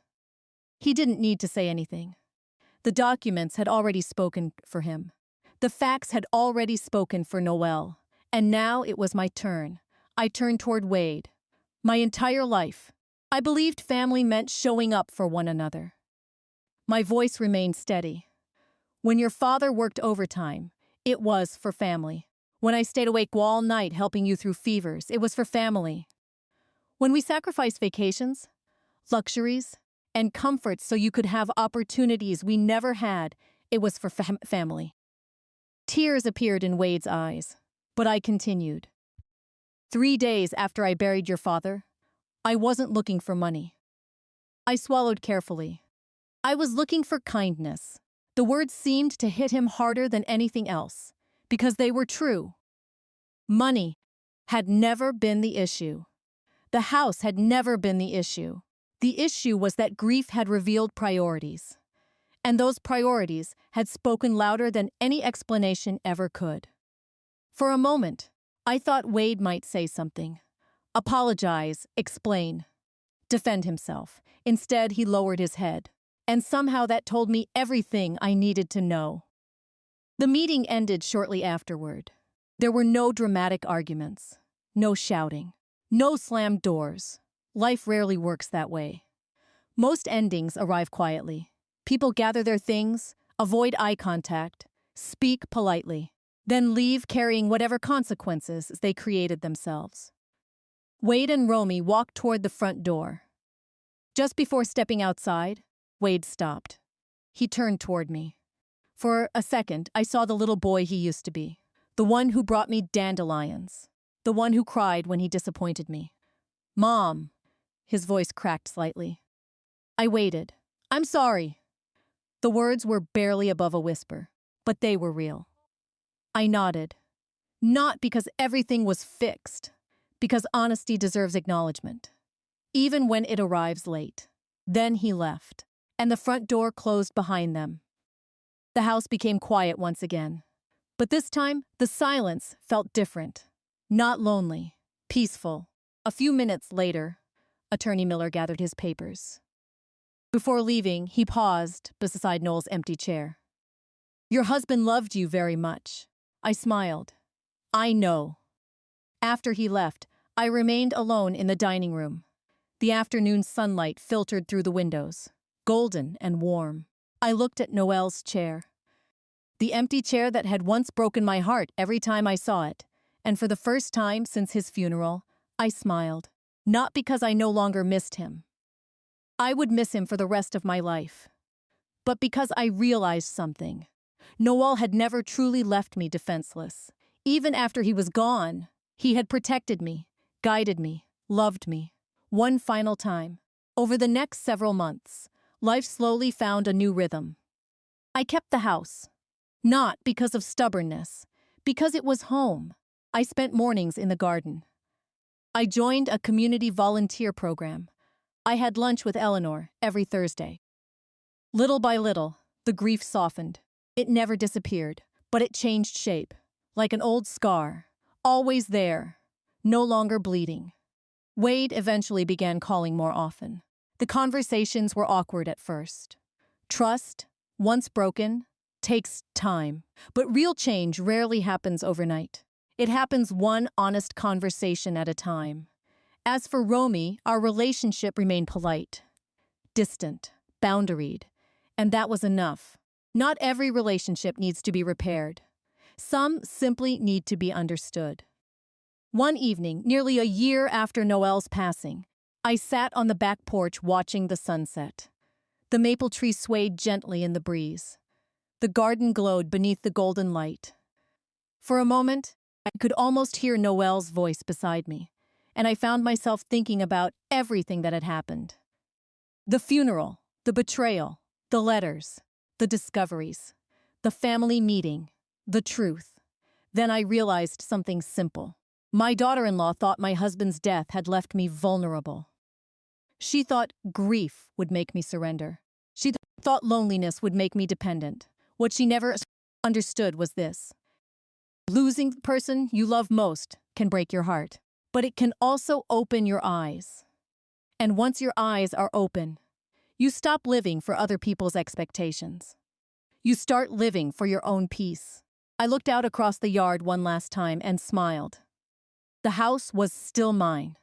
Speaker 1: He didn't need to say anything. The documents had already spoken for him. The facts had already spoken for Noelle. And now it was my turn. I turned toward Wade. My entire life, I believed family meant showing up for one another. My voice remained steady. When your father worked overtime, it was for family. When I stayed awake all night helping you through fevers, it was for family. When we sacrificed vacations, luxuries, and comforts so you could have opportunities we never had, it was for family. Tears appeared in Wade's eyes, but I continued. 3 days after I buried your father, I wasn't looking for money. I swallowed carefully. I was looking for kindness. The words seemed to hit him harder than anything else, because they were true. Money had never been the issue. The house had never been the issue. The issue was that grief had revealed priorities, and those priorities had spoken louder than any explanation ever could. For a moment, I thought Wade might say something. Apologize, explain, defend himself. Instead, he lowered his head, and somehow that told me everything I needed to know. The meeting ended shortly afterward. There were no dramatic arguments, no shouting, no slammed doors. Life rarely works that way. Most endings arrive quietly. People gather their things, avoid eye contact, speak politely, then leave carrying whatever consequences they created themselves. Wade and Romy walked toward the front door. Just before stepping outside, Wade stopped. He turned toward me. For a second, I saw the little boy he used to be, the one who brought me dandelions, the one who cried when he disappointed me. "Mom," his voice cracked slightly. I waited. "I'm sorry." The words were barely above a whisper, but they were real. I nodded. Not because everything was fixed, because honesty deserves acknowledgement, even when it arrives late. Then he left, and the front door closed behind them. The house became quiet once again. But this time, the silence felt different. Not lonely, peaceful. A few minutes later, Attorney Miller gathered his papers. Before leaving, he paused beside Noel's empty chair. "Your husband loved you very much." I smiled. "I know." After he left, I remained alone in the dining room. The afternoon sunlight filtered through the windows, golden and warm. I looked at Noelle's chair. The empty chair that had once broken my heart every time I saw it, and for the first time since his funeral, I smiled. Not because I no longer missed him. I would miss him for the rest of my life. But because I realized something. Noelle had never truly left me defenseless. Even after he was gone, he had protected me, guided me, loved me. One final time. Over the next several months, life slowly found a new rhythm. I kept the house. Not because of stubbornness, because it was home. I spent mornings in the garden. I joined a community volunteer program. I had lunch with Eleanor every Thursday. Little by little, the grief softened. It never disappeared, but it changed shape, like an old scar, always there, no longer bleeding. Wade eventually began calling more often. The conversations were awkward at first. Trust, once broken, takes time, but real change rarely happens overnight. It happens one honest conversation at a time. As for Romy, our relationship remained polite, distant, boundaried, and that was enough. Not every relationship needs to be repaired. Some simply need to be understood. One evening, nearly a year after Noelle's passing, I sat on the back porch watching the sunset. The maple tree swayed gently in the breeze. The garden glowed beneath the golden light. For a moment, I could almost hear Noelle's voice beside me, and I found myself thinking about everything that had happened. The funeral, the betrayal, the letters, the discoveries, the family meeting, the truth. Then I realized something simple. My daughter-in-law thought my husband's death had left me vulnerable. She thought grief would make me surrender. She thought loneliness would make me dependent. What she never understood was this. Losing the person you love most can break your heart, but it can also open your eyes. And once your eyes are open, you stop living for other people's expectations. You start living for your own peace. I looked out across the yard one last time and smiled. The house was still mine.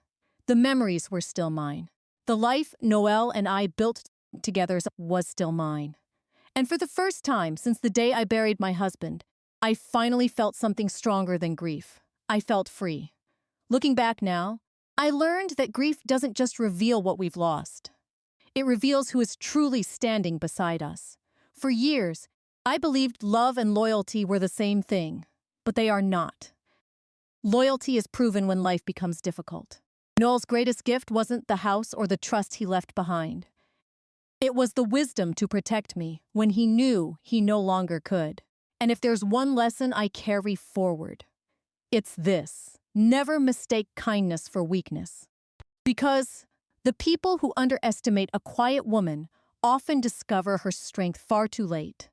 Speaker 1: The memories were still mine. The life Noelle and I built together was still mine. And for the first time since the day I buried my husband, I finally felt something stronger than grief. I felt free. Looking back now, I learned that grief doesn't just reveal what we've lost. It reveals who is truly standing beside us. For years, I believed love and loyalty were the same thing, but they are not. Loyalty is proven when life becomes difficult. Noel's greatest gift wasn't the house or the trust he left behind. It was the wisdom to protect me when he knew he no longer could. And if there's one lesson I carry forward, it's this: never mistake kindness for weakness. Because the people who underestimate a quiet woman often discover her strength far too late.